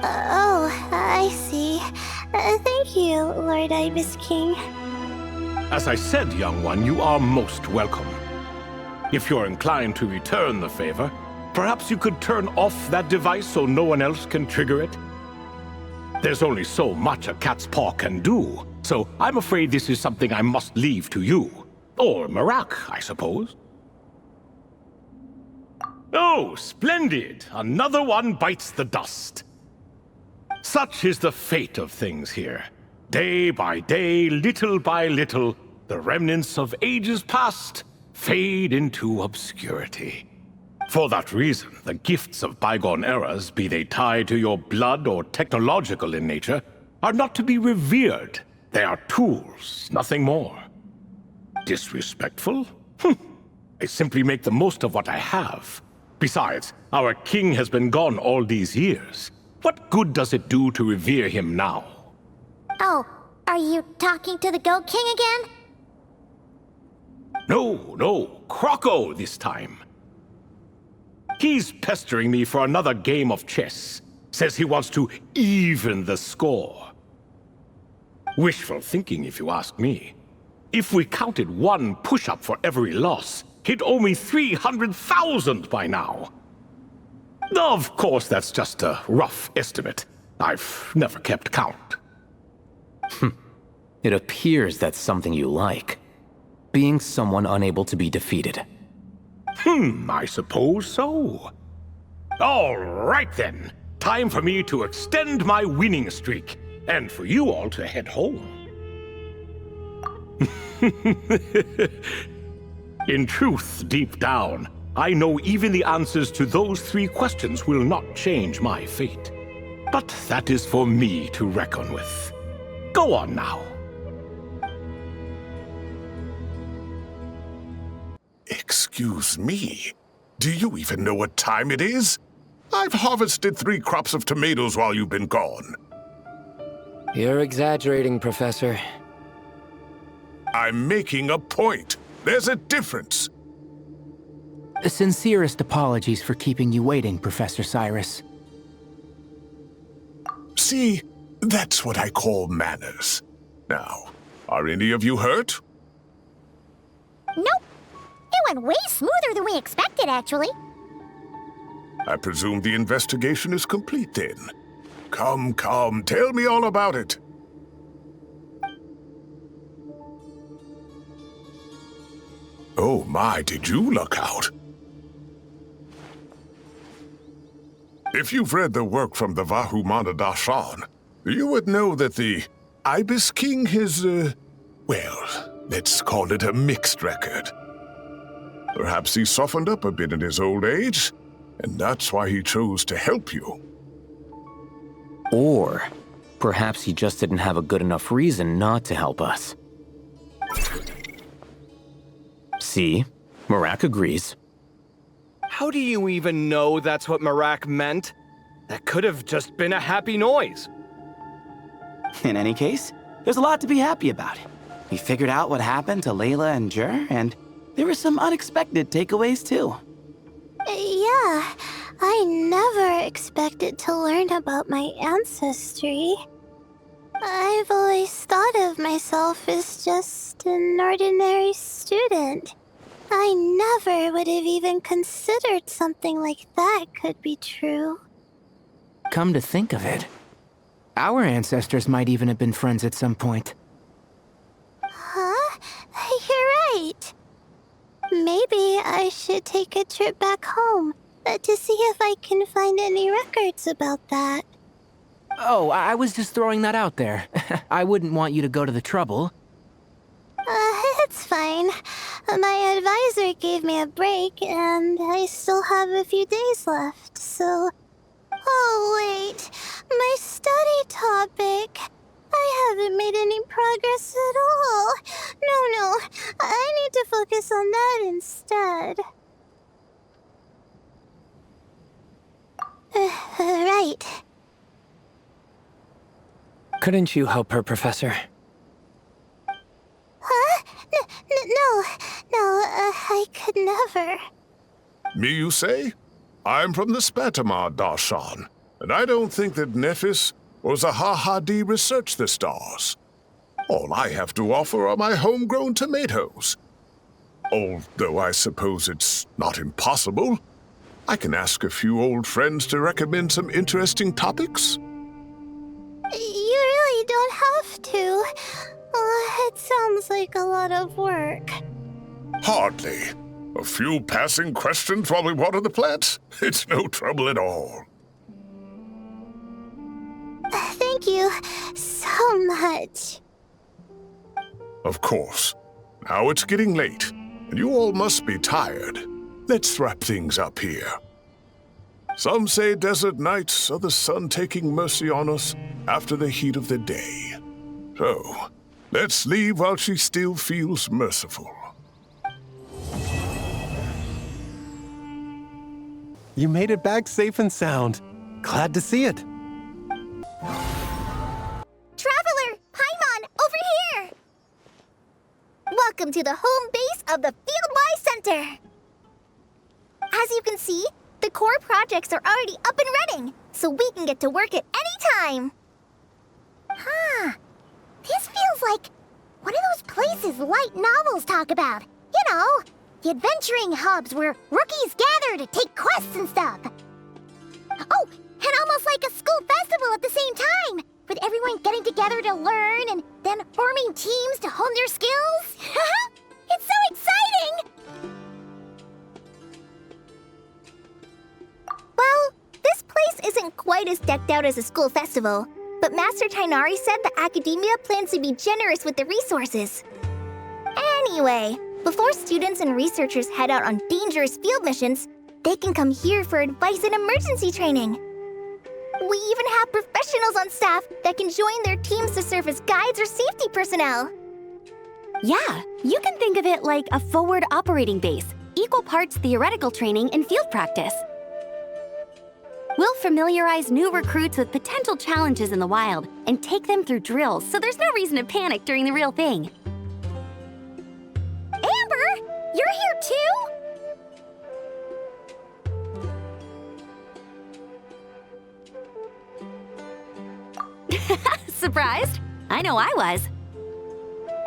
Oh, I see. Thank you, Lord Ibis King. As I said, young one, you are most welcome. If you're inclined to return the favor, perhaps you could turn off that device so no one else can trigger it? There's only so much a cat's paw can do, so I'm afraid this is something I must leave to you. Or Marak, I suppose. Oh, splendid! Another one bites the dust. Such is the fate of things here. Day by day, little by little, the remnants of ages past fade into obscurity. For that reason, the gifts of bygone eras, be they tied to your blood or technological in nature, are not to be revered. They are tools, nothing more. Disrespectful? I simply make the most of what I have. Besides, our king has been gone all these years. What good does it do to revere him now? Oh, are you talking to the Goat King again? No, Croco this time. He's pestering me for another game of chess. Says he wants to even the score. Wishful thinking, if you ask me. If we counted one push-up for every loss, he'd owe me 300,000 by now. Of course, that's just a rough estimate. I've never kept count. It appears that's something you like. Being someone unable to be defeated. I suppose so. All right then. Time for me to extend my winning streak, and for you all to head home. In truth, deep down, I know even the answers to those 3 questions will not change my fate. But that is for me to reckon with. Go on now. Excuse me. Do you even know what time it is? I've harvested 3 crops of tomatoes while you've been gone. You're exaggerating, Professor. I'm making a point. There's a difference. Sincerest apologies for keeping you waiting, Professor Cyrus. See, that's what I call manners. Now, are any of you hurt? Nope. It went way smoother than we expected, actually. I presume the investigation is complete then. Come, tell me all about it. Oh my, did you luck out? If you've read the work from the Vahumana Dashan, you would know that the Ibis King has, well, let's call it a mixed record. Perhaps he softened up a bit in his old age, and that's why he chose to help you. Or perhaps he just didn't have a good enough reason not to help us. See? Marak agrees. How do you even know that's what Marak meant? That could have just been a happy noise. In any case, there's a lot to be happy about. We figured out what happened to Layla and Djer, and there were some unexpected takeaways too. Yeah, I never expected to learn about my ancestry. I've always thought of myself as just an ordinary student. I never would have even considered something like that could be true. Come to think of it, our ancestors might even have been friends at some point. Huh? You're right. Maybe I should take a trip back home to see if I can find any records about that. Oh, I was just throwing that out there. I wouldn't want you to go to the trouble. It's fine. My advisor gave me a break, and I still have a few days left, so... Oh, wait. My study topic. I haven't made any progress at all. No. I need to focus on that instead. Right. Couldn't you help her, Professor? Huh? No, I could never. Me, you say? I'm from the Spantamad Darshan, and I don't think that Nephis or Zahahadi researched the stars. All I have to offer are my homegrown tomatoes. Although I suppose it's not impossible. I can ask a few old friends to recommend some interesting topics. You really don't have to. It sounds like a lot of work. Hardly. A few passing questions while we water the plants? It's no trouble at all. Thank you so much. Of course. Now it's getting late, and you all must be tired. Let's wrap things up here. Some say desert nights are the sun taking mercy on us after the heat of the day. So, let's leave while she still feels merciful. You made it back safe and sound. Glad to see it. Traveler, Paimon, over here! Welcome to the home base of the Fieldwise Center. As you can see, the core projects are already up and running, so we can get to work at any time. Huh. This feels like one of those places light novels talk about. You know, the adventuring hubs where rookies gather to take quests and stuff. Oh, and almost like a school festival at the same time, with everyone getting together to learn and then forming teams to hone their skills. It's so exciting! Well, this place isn't quite as decked out as a school festival, but Master Tighnari said that Akademiya plans to be generous with the resources. Anyway, before students and researchers head out on dangerous field missions, they can come here for advice and emergency training. We even have professionals on staff that can join their teams to serve as guides or safety personnel. Yeah, you can think of it like a forward operating base, equal parts theoretical training and field practice. We'll familiarize new recruits with potential challenges in the wild and take them through drills so there's no reason to panic during the real thing. Amber, You're here too? Surprised? I know I was.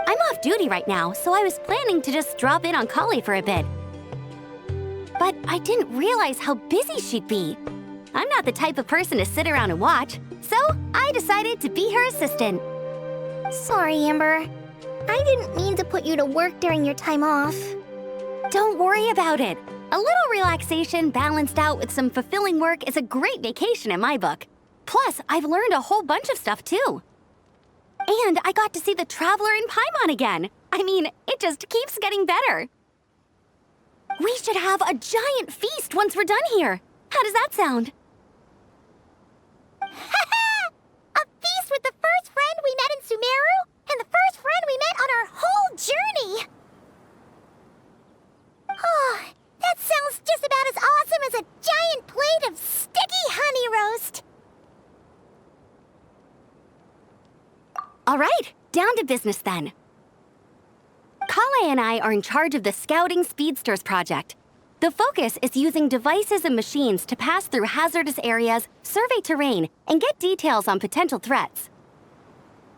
I'm off duty right now, so I was planning to just drop in on Collei for a bit. But I didn't realize how busy she'd be. I'm not the type of person to sit around and watch, so I decided to be her assistant. Sorry, Amber. I didn't mean to put you to work during your time off. Don't worry about it. A little relaxation balanced out with some fulfilling work is a great vacation in my book. Plus, I've learned a whole bunch of stuff too. And I got to see the Traveler in Paimon again. I mean, it just keeps getting better. We should have a giant feast once we're done here. How does that sound? A feast with the first friend we met in Sumeru, and the first friend we met on our whole journey! Oh, that sounds just about as awesome as a giant plate of sticky honey roast! All right, down to business then. Collei and I are in charge of the Scouting Speedsters project. The focus is using devices and machines to pass through hazardous areas, survey terrain, and get details on potential threats.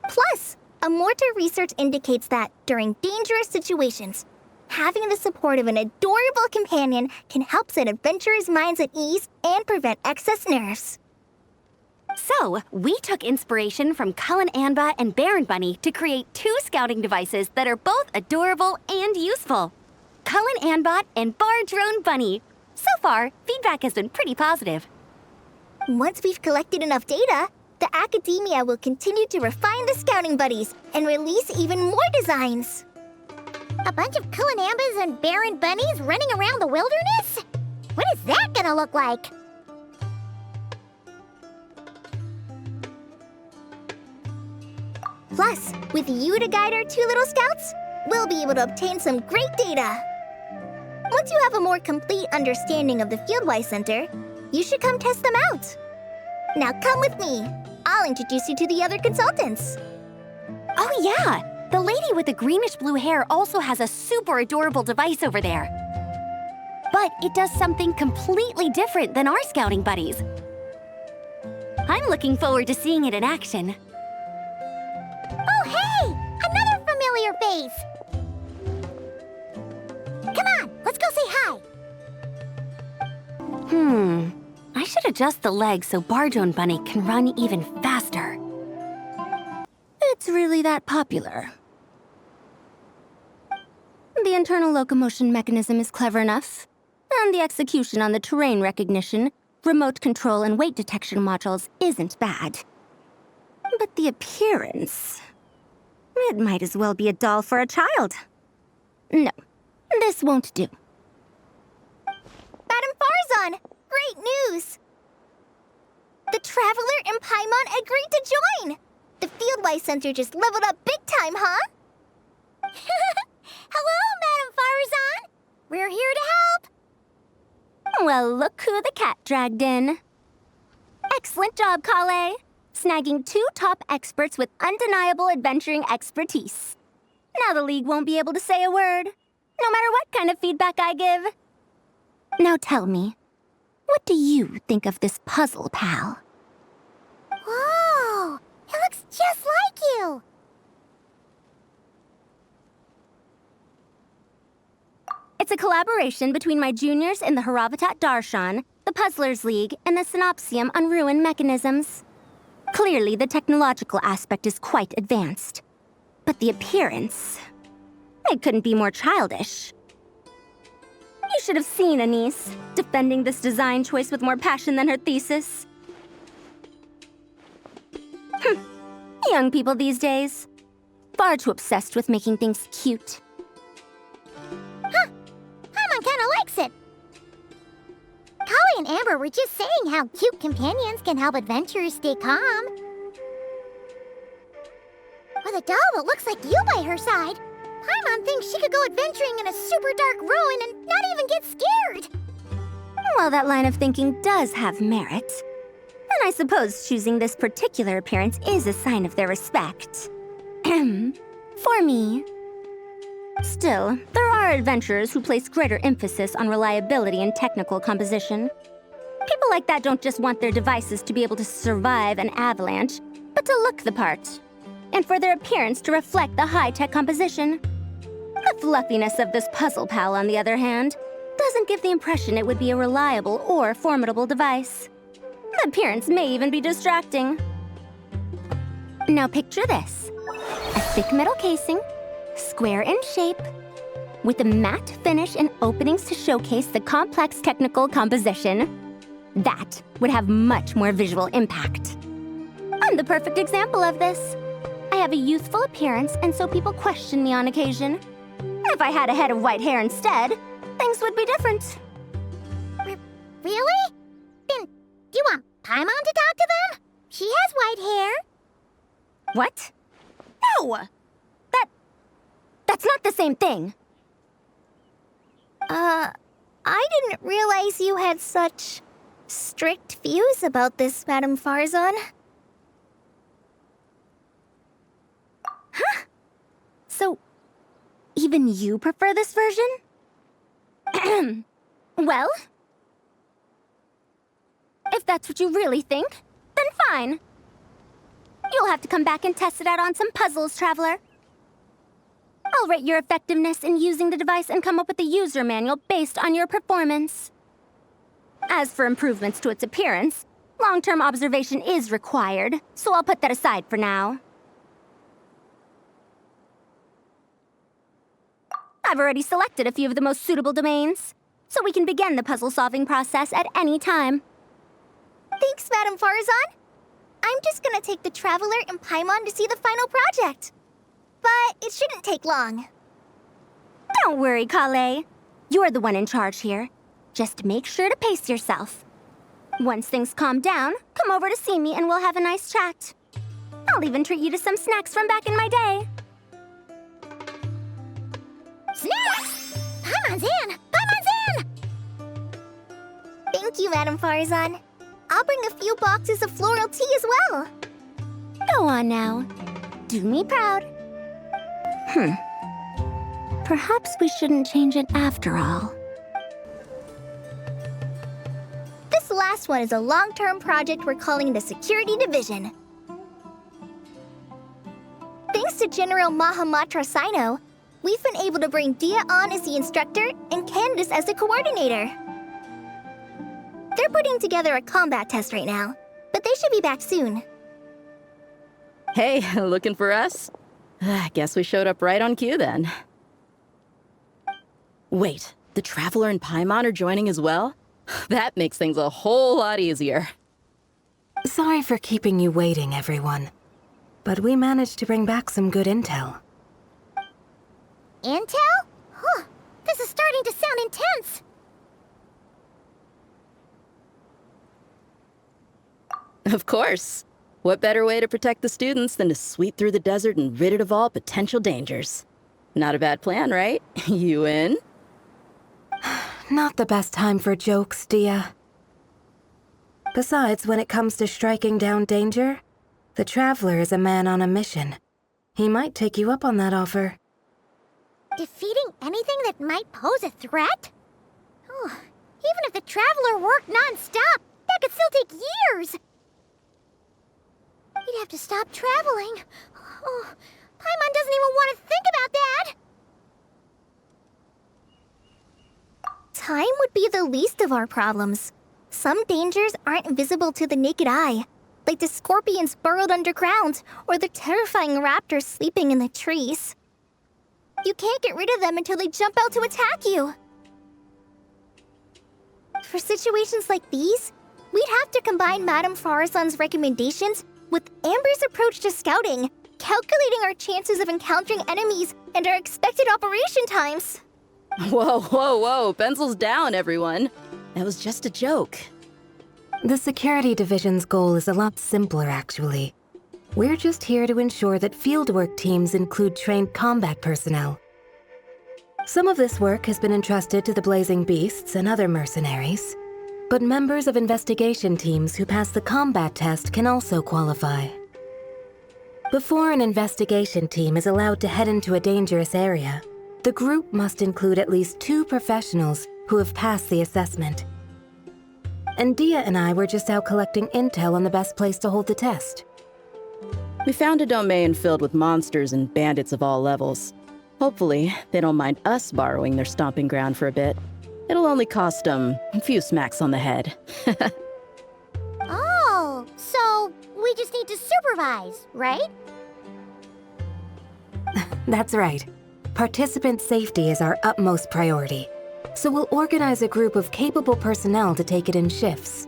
Plus, a mortar research indicates that during dangerous situations, having the support of an adorable companion can help set adventurers' minds at ease and prevent excess nerves. So, we took inspiration from Cullen Anba and Baron Bunny to create 2 scouting devices that are both adorable and useful. Cullen Anbot and Bar Drone Bunny. So far, feedback has been pretty positive. Once we've collected enough data, the Akademiya will continue to refine the scouting buddies and release even more designs. A bunch of Kulanambas and Baron Bunnies running around the wilderness? What is that gonna look like? Plus, with you to guide our 2 little scouts, we'll be able to obtain some great data. Once you have a more complete understanding of the Fieldwise Center, you should come test them out. Now come with me. I'll introduce you to the other consultants. Oh yeah, the lady with the greenish-blue hair also has a super adorable device over there. But it does something completely different than our scouting buddies. I'm looking forward to seeing it in action. Oh hey! Another familiar face! Come on, let's go say hi! I should adjust the legs so Bardrone Bunny can run even faster. It's really that popular. The internal locomotion mechanism is clever enough, and the execution on the terrain recognition, remote control, and weight detection modules isn't bad. But the appearance... it might as well be a doll for a child. No, this won't do. Madam Faruzan, great news! The Traveler and Paimon agreed to join! The Fieldwise Center just leveled up big time, huh? Hello, Madam Faruzan! We're here to help! Well, look who the cat dragged in. Excellent job, Collei. Snagging 2 top experts with undeniable adventuring expertise. Now the League won't be able to say a word, no matter what kind of feedback I give. Now tell me, what do you think of this puzzle, pal? Whoa! It looks just like you! It's a collaboration between my juniors in the Haravatat Darshan, the Puzzlers League, and the Synopsium on Ruin Mechanisms. Clearly, the technological aspect is quite advanced. But the appearance... it couldn't be more childish. You should have seen Anise, defending this design choice with more passion than her thesis. Young people these days. Far too obsessed with making things cute. Huh. Paimon kinda likes it. Collei and Amber were just saying how cute companions can help adventurers stay calm. With a doll that looks like you by her side, Paimon thinks she could go adventuring in a super dark ruin and not even get scared. Well, that line of thinking does have merit. And I suppose choosing this particular appearance is a sign of their respect. For me. Still, there are are adventurers who place greater emphasis on reliability and technical composition. People like that don't just want their devices to be able to survive an avalanche, but to look the part, and for their appearance to reflect the high-tech composition. The fluffiness of this puzzle pal, on the other hand, doesn't give the impression it would be a reliable or formidable device. The appearance may even be distracting. Now picture this. A thick metal casing, square in shape, with a matte finish and openings to showcase the complex technical composition. That would have much more visual impact. I'm the perfect example of this. I have a youthful appearance, and so people question me on occasion. If I had a head of white hair instead, things would be different. Really? Then, do you want Paimon to talk to them? She has white hair. What? No! That's not the same thing. I didn't realize you had such strict views about this, Madame Faruzan. Huh? So, even you prefer this version? Well, if that's what you really think, then fine. You'll have to come back and test it out on some puzzles, Traveler. I'll rate your effectiveness in using the device and come up with a user manual based on your performance. As for improvements to its appearance, long-term observation is required, so I'll put that aside for now. I've already selected a few of the most suitable domains, so we can begin the puzzle-solving process at any time. Thanks, Madame Faruzan. I'm just gonna take the Traveler and Paimon to see the final project. But it shouldn't take long. Don't worry, Collei. You're the one in charge here. Just make sure to pace yourself. Once things calm down, come over to see me and we'll have a nice chat. I'll even treat you to some snacks from back in my day. Snacks! Paimon's in! Paimon's in! Thank you, Madame Faruzan. I'll bring a few boxes of floral tea as well. Go on now. Do me proud. Perhaps we shouldn't change it after all. This last one is a long-term project we're calling the Security Division. Thanks to General Mahamatra Cyno, we've been able to bring Dehya on as the instructor and Candace as the coordinator. They're putting together a combat test right now, but they should be back soon. Hey, looking for us? Guess we showed up right on cue then. Wait, the Traveler and Paimon are joining as well? That makes things a whole lot easier. Sorry for keeping you waiting, everyone. But we managed to bring back some good intel. Intel? Huh. This is starting to sound intense. Of course. What better way to protect the students than to sweep through the desert and rid it of all potential dangers? Not a bad plan, right? You in? Not the best time for jokes, Dehya. Besides, when it comes to striking down danger, the Traveler is a man on a mission. He might take you up on that offer. Defeating anything that might pose a threat? Oh, even if the Traveler worked non-stop, that could still take years. He'd have to stop traveling. Oh, Paimon doesn't even want to think about that. Time would be the least of our problems. Some dangers aren't visible to the naked eye, like the scorpions burrowed underground or the terrifying raptors sleeping in the trees. You can't get rid of them until they jump out to attack you. For situations like these, we'd have to combine Madame Faruzan's recommendations with Amber's approach to scouting, calculating our chances of encountering enemies and our expected operation times. Whoa, whoa, whoa, pencils down, everyone. That was just a joke. The Security Division's goal is a lot simpler, actually. We're just here to ensure that fieldwork teams include trained combat personnel. Some of this work has been entrusted to the Blazing Beasts and other mercenaries, but members of investigation teams who pass the combat test can also qualify. Before an investigation team is allowed to head into a dangerous area, the group must include at least 2 professionals who have passed the assessment. And Dehya and I were just out collecting intel on the best place to hold the test. We found a domain filled with monsters and bandits of all levels. Hopefully, they don't mind us borrowing their stomping ground for a bit. It'll only cost them a few smacks on the head. Oh, so we just need to supervise, right? That's right. Participant safety is our utmost priority. So we'll organize a group of capable personnel to take it in shifts.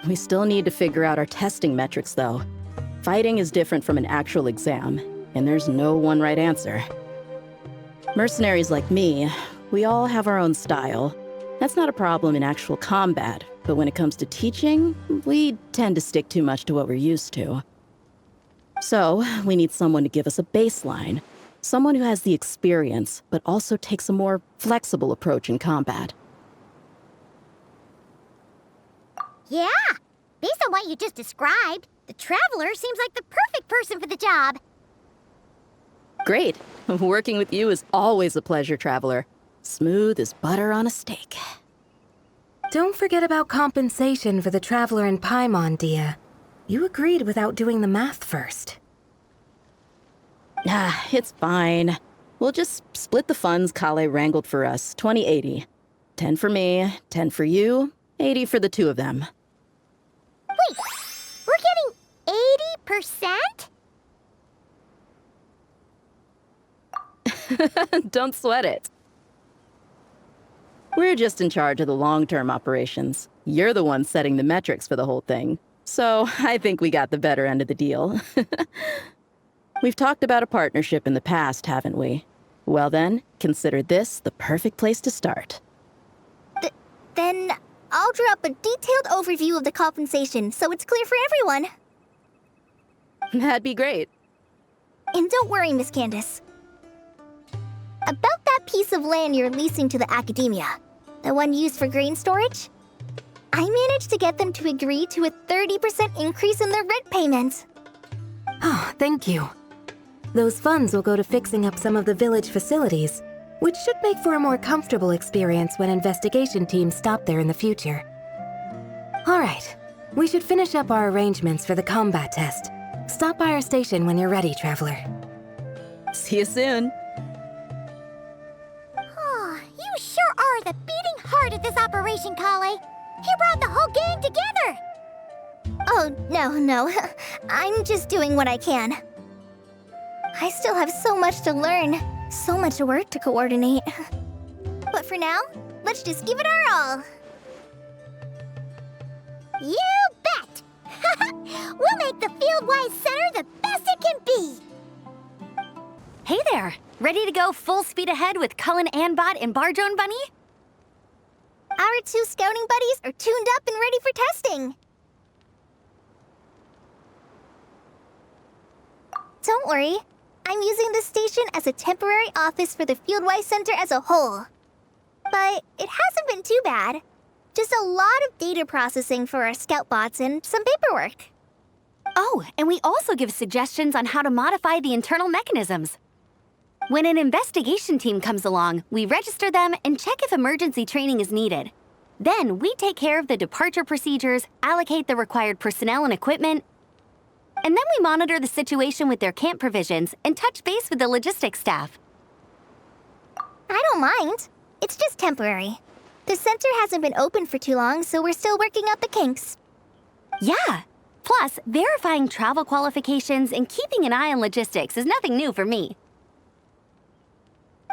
We still need to figure out our testing metrics, though. Fighting is different from an actual exam, and there's no one right answer. Mercenaries like me, we all have our own style. That's not a problem in actual combat, but when it comes to teaching, we tend to stick too much to what we're used to. So, we need someone to give us a baseline. Someone who has the experience, but also takes a more flexible approach in combat. Yeah! Based on what you just described, the Traveler seems like the perfect person for the job. Great. Working with you is always a pleasure, Traveler. Smooth as butter on a steak. Don't forget about compensation for the Traveler and Paimon, Dehya. You agreed without doing the math first. Ah, it's fine. We'll just split the funds Collei wrangled for us, 20-80. 10 for me, 10 for you, 80 for the 2 of them. Wait, we're getting 80%? Don't sweat it. We're just in charge of the long-term operations. You're the one setting the metrics for the whole thing. So I think we got the better end of the deal. We've talked about a partnership in the past, haven't we? Well then, consider this the perfect place to start. Then I'll draw up a detailed overview of the compensation so it's clear for everyone. That'd be great. And don't worry, Miss Candace. About that piece of land you're leasing to the Akademiya, the one used for grain storage, I managed to get them to agree to a 30% increase in their rent payment. Oh, thank you. Those funds will go to fixing up some of the village facilities, which should make for a more comfortable experience when investigation teams stop there in the future. All right, we should finish up our arrangements for the combat test. Stop by our station when you're ready, Traveler. See you soon. Oh, you sure are the beating heart of this operation, Collei. You brought the whole gang together! Oh, no. I'm just doing what I can. I still have so much to learn, so much work to coordinate. But for now, let's just give it our all. You bet! We'll make the Fieldwise Center the best it can be! Hey there! Ready to go full speed ahead with Cullen Anbot and Barjone Bunny? Our 2 scouting buddies are tuned up and ready for testing. Don't worry, I'm using this station as a temporary office for the Fieldwise Center as a whole. But it hasn't been too bad. Just a lot of data processing for our scout bots and some paperwork. Oh, and we also give suggestions on how to modify the internal mechanisms. When an investigation team comes along, we register them and check if emergency training is needed. Then we take care of the departure procedures, allocate the required personnel and equipment, and then we monitor the situation with their camp provisions and touch base with the logistics staff. I don't mind. It's just temporary. The center hasn't been open for too long, so we're still working out the kinks. Yeah. Plus, verifying travel qualifications and keeping an eye on logistics is nothing new for me.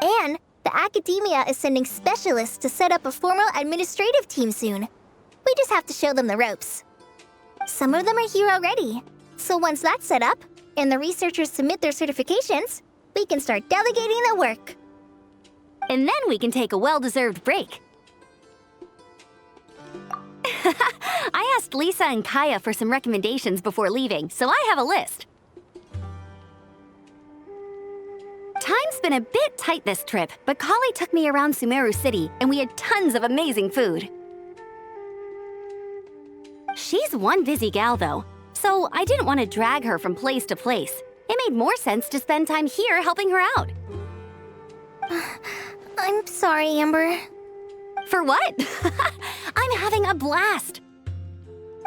And the Akademiya is sending specialists to set up a formal administrative team soon. We just have to show them the ropes. Some of them are here already. So once that's set up, and the researchers submit their certifications, we can start delegating the work. And then we can take a well-deserved break. I asked Lisa and Kaya for some recommendations before leaving, so I have a list. Time's been a bit tight this trip, but Collei took me around Sumeru City, and we had tons of amazing food. She's one busy gal, though, so I didn't want to drag her from place to place. It made more sense to spend time here helping her out. I'm sorry, Amber. For what? I'm having a blast.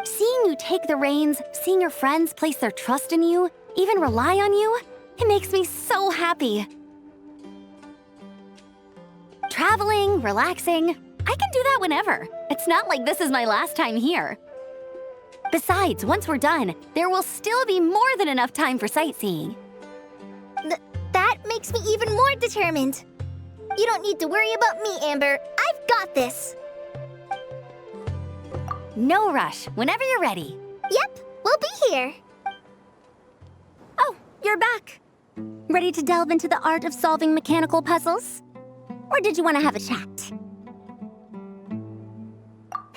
Seeing you take the reins, seeing your friends place their trust in you, even rely on you, it makes me so happy. Traveling, relaxing, I can do that whenever. It's not like this is my last time here. Besides, once we're done, there will still be more than enough time for sightseeing. That makes me even more determined. You don't need to worry about me, Amber. I've got this. No rush, whenever you're ready. Yep, we'll be here. Oh, you're back. Ready to delve into the art of solving mechanical puzzles? Or did you want to have a chat?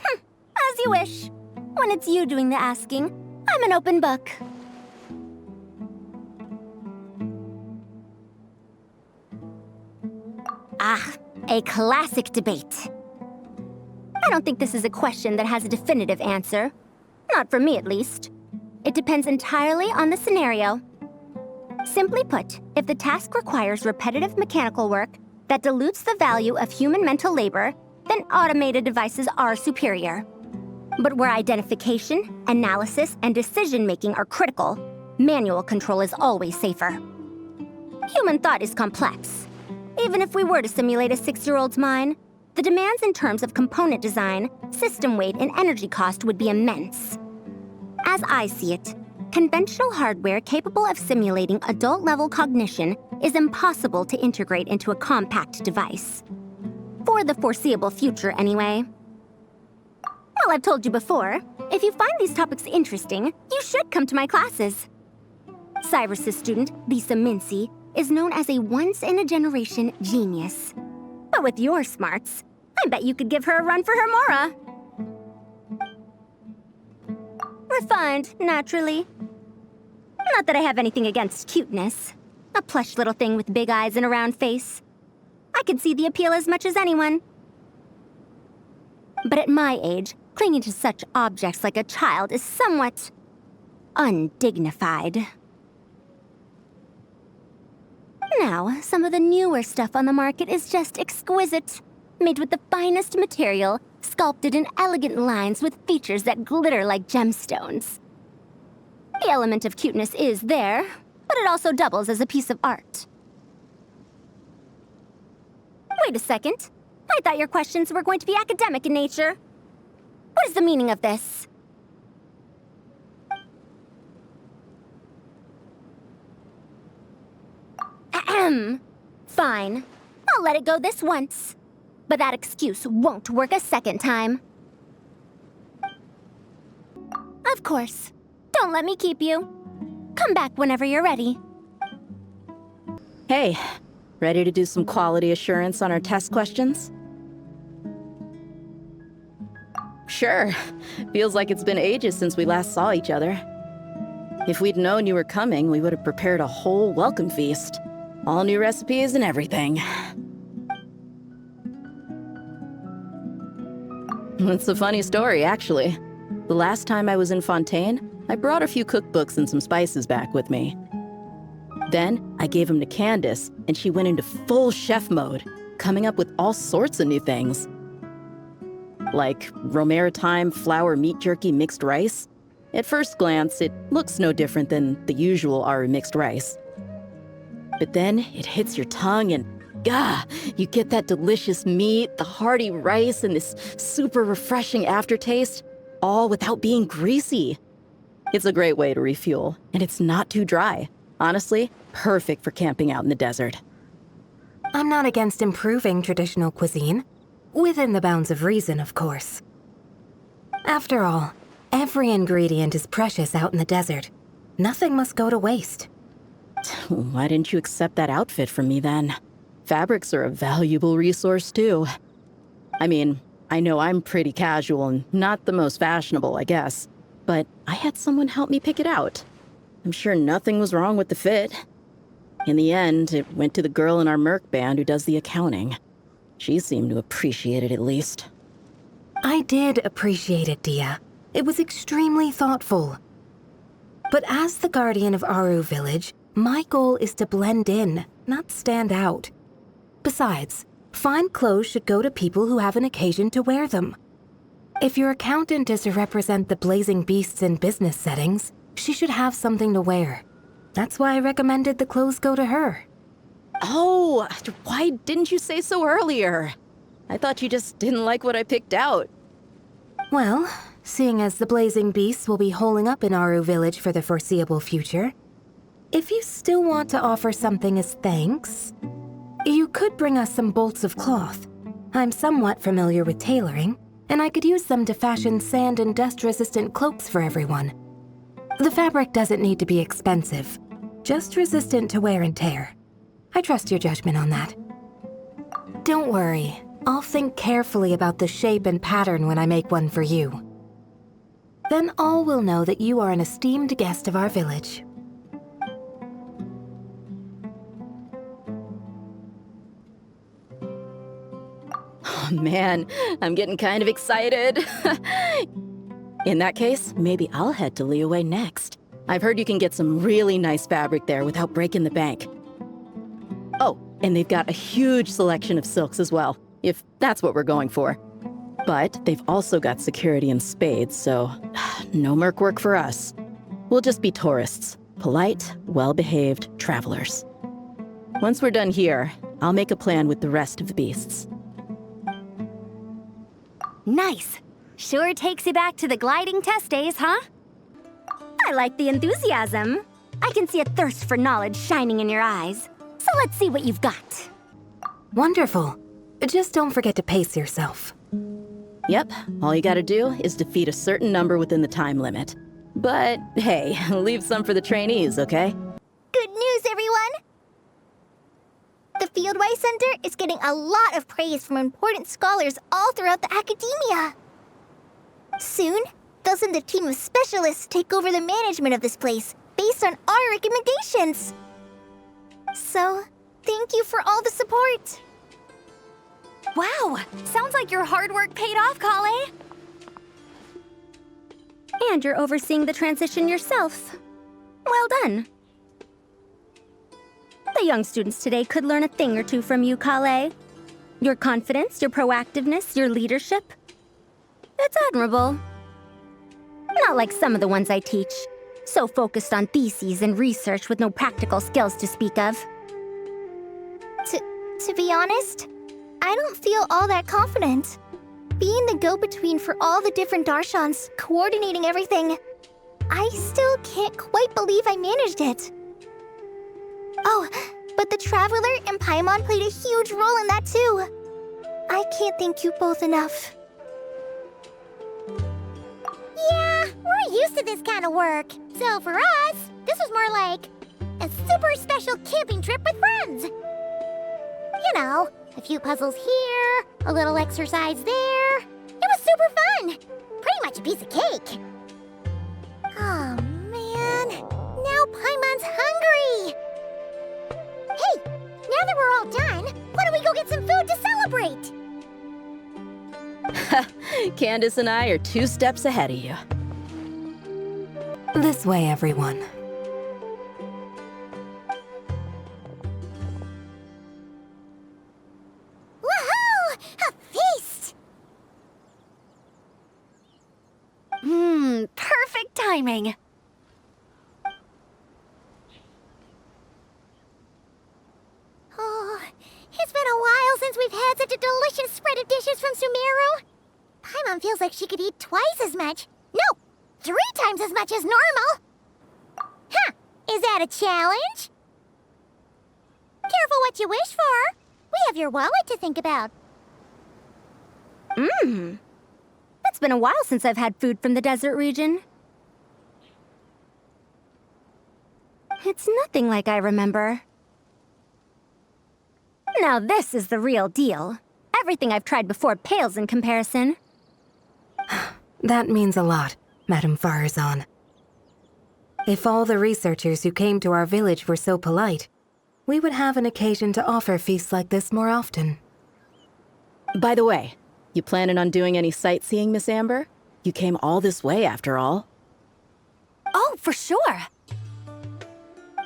As you wish. When it's you doing the asking, I'm an open book. Ah, a classic debate. I don't think this is a question that has a definitive answer. Not for me, at least. It depends entirely on the scenario. Simply put, if the task requires repetitive mechanical work that dilutes the value of human mental labor, then automated devices are superior. But where identification, analysis, and decision-making are critical, manual control is always safer. Human thought is complex. Even if we were to simulate a 6-year-old's mind, the demands in terms of component design, system weight, and energy cost would be immense. As I see it, conventional hardware capable of simulating adult-level cognition is impossible to integrate into a compact device. For the foreseeable future, anyway. Well, I've told you before, if you find these topics interesting, you should come to my classes. Cyrus' student, Lisa Mincy, is known as a once-in-a-generation genius. But with your smarts, I bet you could give her a run for her Mora. Refined, naturally. Not that I have anything against cuteness. A plush little thing with big eyes and a round face. I can see the appeal as much as anyone. But at my age, clinging to such objects like a child is somewhat undignified. Now, some of the newer stuff on the market is just exquisite. Made with the finest material, sculpted in elegant lines with features that glitter like gemstones. The element of cuteness is there, but it also doubles as a piece of art. Wait a second. I thought your questions were going to be academic in nature. What is the meaning of this? Ahem. Fine. I'll let it go this once. But that excuse won't work a second time. Of course. Don't let me keep you. Come back whenever you're ready. Hey, ready to do some quality assurance on our test questions? Sure. Feels like it's been ages since we last saw each other. If we'd known you were coming, we would have prepared a whole welcome feast. All new recipes and everything. It's a funny story, actually. The last time I was in Fontaine, I brought a few cookbooks and some spices back with me. Then, I gave them to Candace, and she went into full chef mode, coming up with all sorts of new things. Like Romaritime flour meat jerky mixed rice. At first glance, it looks no different than the usual Aru mixed rice. But then, it hits your tongue and you get that delicious meat, the hearty rice, and this super refreshing aftertaste, all without being greasy. It's a great way to refuel, and it's not too dry. Honestly, perfect for camping out in the desert. I'm not against improving traditional cuisine. Within the bounds of reason, of course. After all, every ingredient is precious out in the desert. Nothing must go to waste. Why didn't you accept that outfit from me then? Fabrics are a valuable resource too. I mean, I know I'm pretty casual and not the most fashionable, I guess. But I had someone help me pick it out. I'm sure nothing was wrong with the fit. In the end, it went to the girl in our Merc band who does the accounting. She seemed to appreciate it at least. I did appreciate it, Dehya. It was extremely thoughtful. But as the guardian of Aru Village, my goal is to blend in, not stand out. Besides, fine clothes should go to people who have an occasion to wear them. If your accountant is to represent the blazing beasts in business settings, she should have something to wear. That's why I recommended the clothes go to her. Oh, why didn't you say so earlier? I thought you just didn't like what I picked out. Well, seeing as the blazing beasts will be holing up in Aru Village for the foreseeable future, if you still want to offer something as thanks, you could bring us some bolts of cloth. I'm somewhat familiar with tailoring, and I could use them to fashion sand and dust-resistant cloaks for everyone. The fabric doesn't need to be expensive, just resistant to wear and tear. I trust your judgment on that. Don't worry, I'll think carefully about the shape and pattern when I make one for you. Then all will know that you are an esteemed guest of our village. Oh man, I'm getting kind of excited. In that case, maybe I'll head to Liyue next. I've heard you can get some really nice fabric there without breaking the bank. Oh, and they've got a huge selection of silks as well, if that's what we're going for. But they've also got security in spades, so no merc work for us. We'll just be tourists, polite, well-behaved travelers. Once we're done here, I'll make a plan with the rest of the beasts. Nice. Sure takes you back to the gliding test days, huh? I like the enthusiasm. I can see a thirst for knowledge shining in your eyes. So let's see what you've got. Wonderful. Just don't forget to pace yourself. Yep, all you gotta do is defeat a certain number within the time limit. But hey, leave some for the trainees, okay? Good news, everyone! The Fieldwise Center is getting a lot of praise from important scholars all throughout the Akademiya. Soon, they'll send a team of specialists to take over the management of this place, based on our recommendations. So, thank you for all the support. Wow, sounds like your hard work paid off, Collei. And you're overseeing the transition yourself. Well done. The young students today could learn a thing or two from you, Collei. Your confidence, your proactiveness, your leadership. It's admirable. Not like some of the ones I teach. So focused on theses and research with no practical skills to speak of. To be honest, I don't feel all that confident. Being the go-between for all the different Darshans, coordinating everything, I still can't quite believe I managed it. Oh, but the Traveler and Paimon played a huge role in that too. I can't thank you both enough. Yeah, we're used to this kind of work. So for us, this was more like a super special camping trip with friends. You know, a few puzzles here, a little exercise there. It was super fun. Pretty much a piece of cake. Oh, man. Now Paimon's hungry. Hey, now that we're all done, why don't we go get some food to celebrate? Candace and I are 2 steps ahead of you. This way, everyone. Woohoo! A feast! Perfect timing. Oh, it's been a while since we've had such a delicious spread of dishes from Sumeru. Paimon feels like she could eat twice as much. No, 3 times as much as normal. Huh, is that a challenge? Careful what you wish for. We have your wallet to think about. It's been a while since I've had food from the desert region. It's nothing like I remember. Now this is the real deal. Everything I've tried before pales in comparison. That means a lot, Madame Faruzan. If all the researchers who came to our village were so polite, we would have an occasion to offer feasts like this more often. By the way, you planning on doing any sightseeing, Miss Amber? You came all this way after all. Oh, for sure.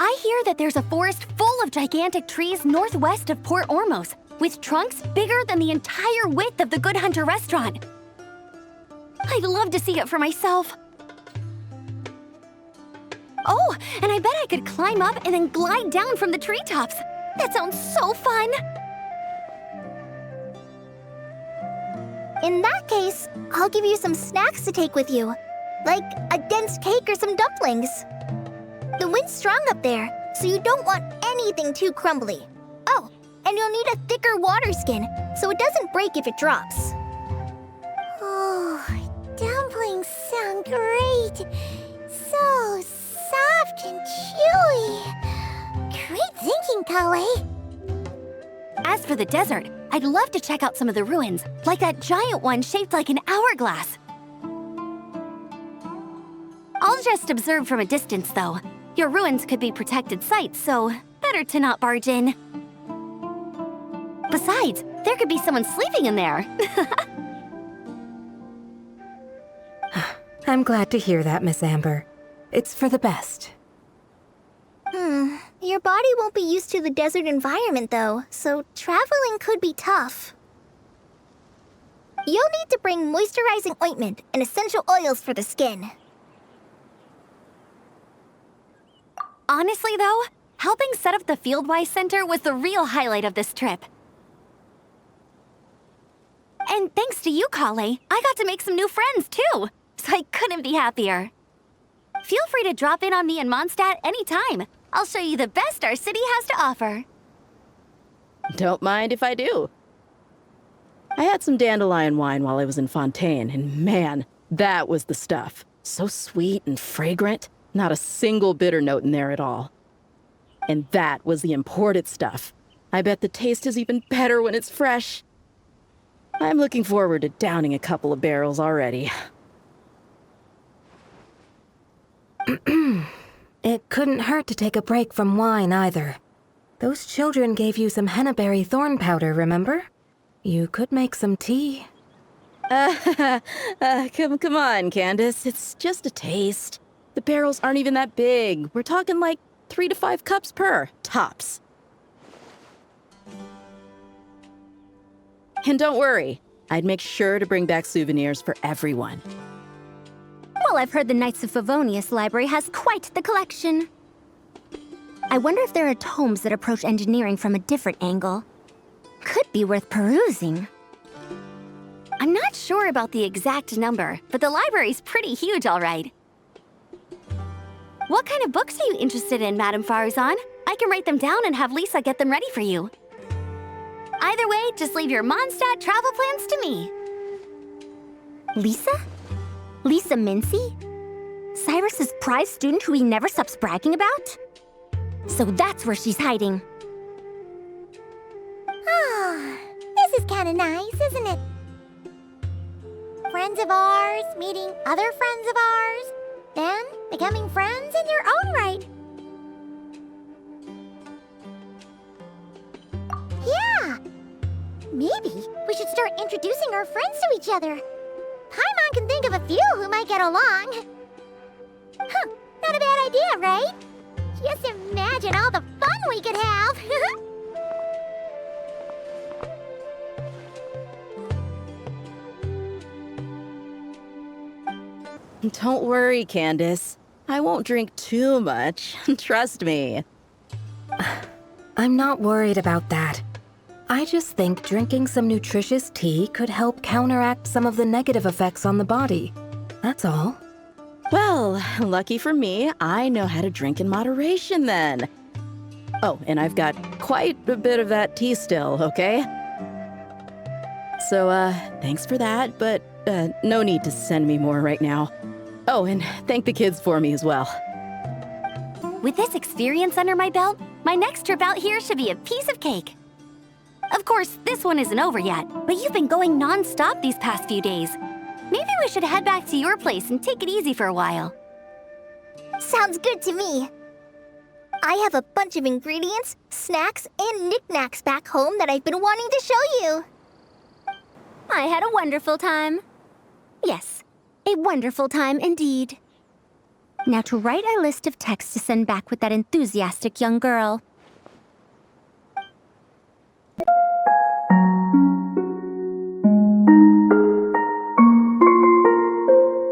I hear that there's a forest full of gigantic trees northwest of Port Ormos, with trunks bigger than the entire width of the Good Hunter restaurant. I'd love to see it for myself. Oh, and I bet I could climb up and then glide down from the treetops. That sounds so fun! In that case, I'll give you some snacks to take with you. Like a dense cake or some dumplings. The wind's strong up there, so you don't want anything too crumbly. Oh, and you'll need a thicker water skin, so it doesn't break if it drops. Oh, dumplings sound great. So soft and chewy. Great thinking, Collei. As for the desert, I'd love to check out some of the ruins, like that giant one shaped like an hourglass. I'll just observe from a distance, though. Your ruins could be protected sites, so better to not barge in. Besides, there could be someone sleeping in there. I'm glad to hear that, Miss Amber. It's for the best. Your body won't be used to the desert environment, though, so traveling could be tough. You'll need to bring moisturizing ointment and essential oils for the skin. Honestly, though, helping set up the Fieldwise Center was the real highlight of this trip. And thanks to you, Collei, I got to make some new friends, too, so I couldn't be happier. Feel free to drop in on me in Mondstadt anytime. I'll show you the best our city has to offer. Don't mind if I do. I had some dandelion wine while I was in Fontaine, and man, that was the stuff. So sweet and fragrant, not a single bitter note in there at all. And that was the imported stuff. I bet the taste is even better when it's fresh. I'm looking forward to downing a couple of barrels already. It couldn't hurt to take a break from wine either. Those children gave you some hennaberry thorn powder, remember? You could make some tea. Come on, Candace. It's just a taste. The barrels aren't even that big. We're talking like 3 to 5 cups per, tops. And don't worry, I'd make sure to bring back souvenirs for everyone. Well, I've heard the Knights of Favonius Library has quite the collection. I wonder if there are tomes that approach engineering from a different angle. Could be worth perusing. I'm not sure about the exact number, but the library's pretty huge, all right. What kind of books are you interested in, Madame Faruzan? I can write them down and have Lisa get them ready for you. Either way, just leave your Mondstadt travel plans to me. Lisa? Lisa Mincy? Cyrus's prize student who he never stops bragging about? So that's where she's hiding. Ah, this is kinda nice, isn't it? Friends of ours meeting other friends of ours, then becoming friends in their own right. Yeah! Maybe we should start introducing our friends to each other. Paimon can think of a few who might get along. Huh, not a bad idea, right? Just imagine all the fun we could have! Don't worry, Candace. I won't drink too much. Trust me. I'm not worried about that. I just think drinking some nutritious tea could help counteract some of the negative effects on the body. That's all. Well, lucky for me, I know how to drink in moderation then. Oh, and I've got quite a bit of that tea still, okay? So, thanks for that, but no need to send me more right now. Oh, and thank the kids for me as well. With this experience under my belt, my next trip out here should be a piece of cake. Of course, this one isn't over yet, but you've been going non-stop these past few days. Maybe we should head back to your place and take it easy for a while. Sounds good to me. I have a bunch of ingredients, snacks, and knickknacks back home that I've been wanting to show you. I had a wonderful time. Yes, a wonderful time indeed. Now to write a list of texts to send back with that enthusiastic young girl.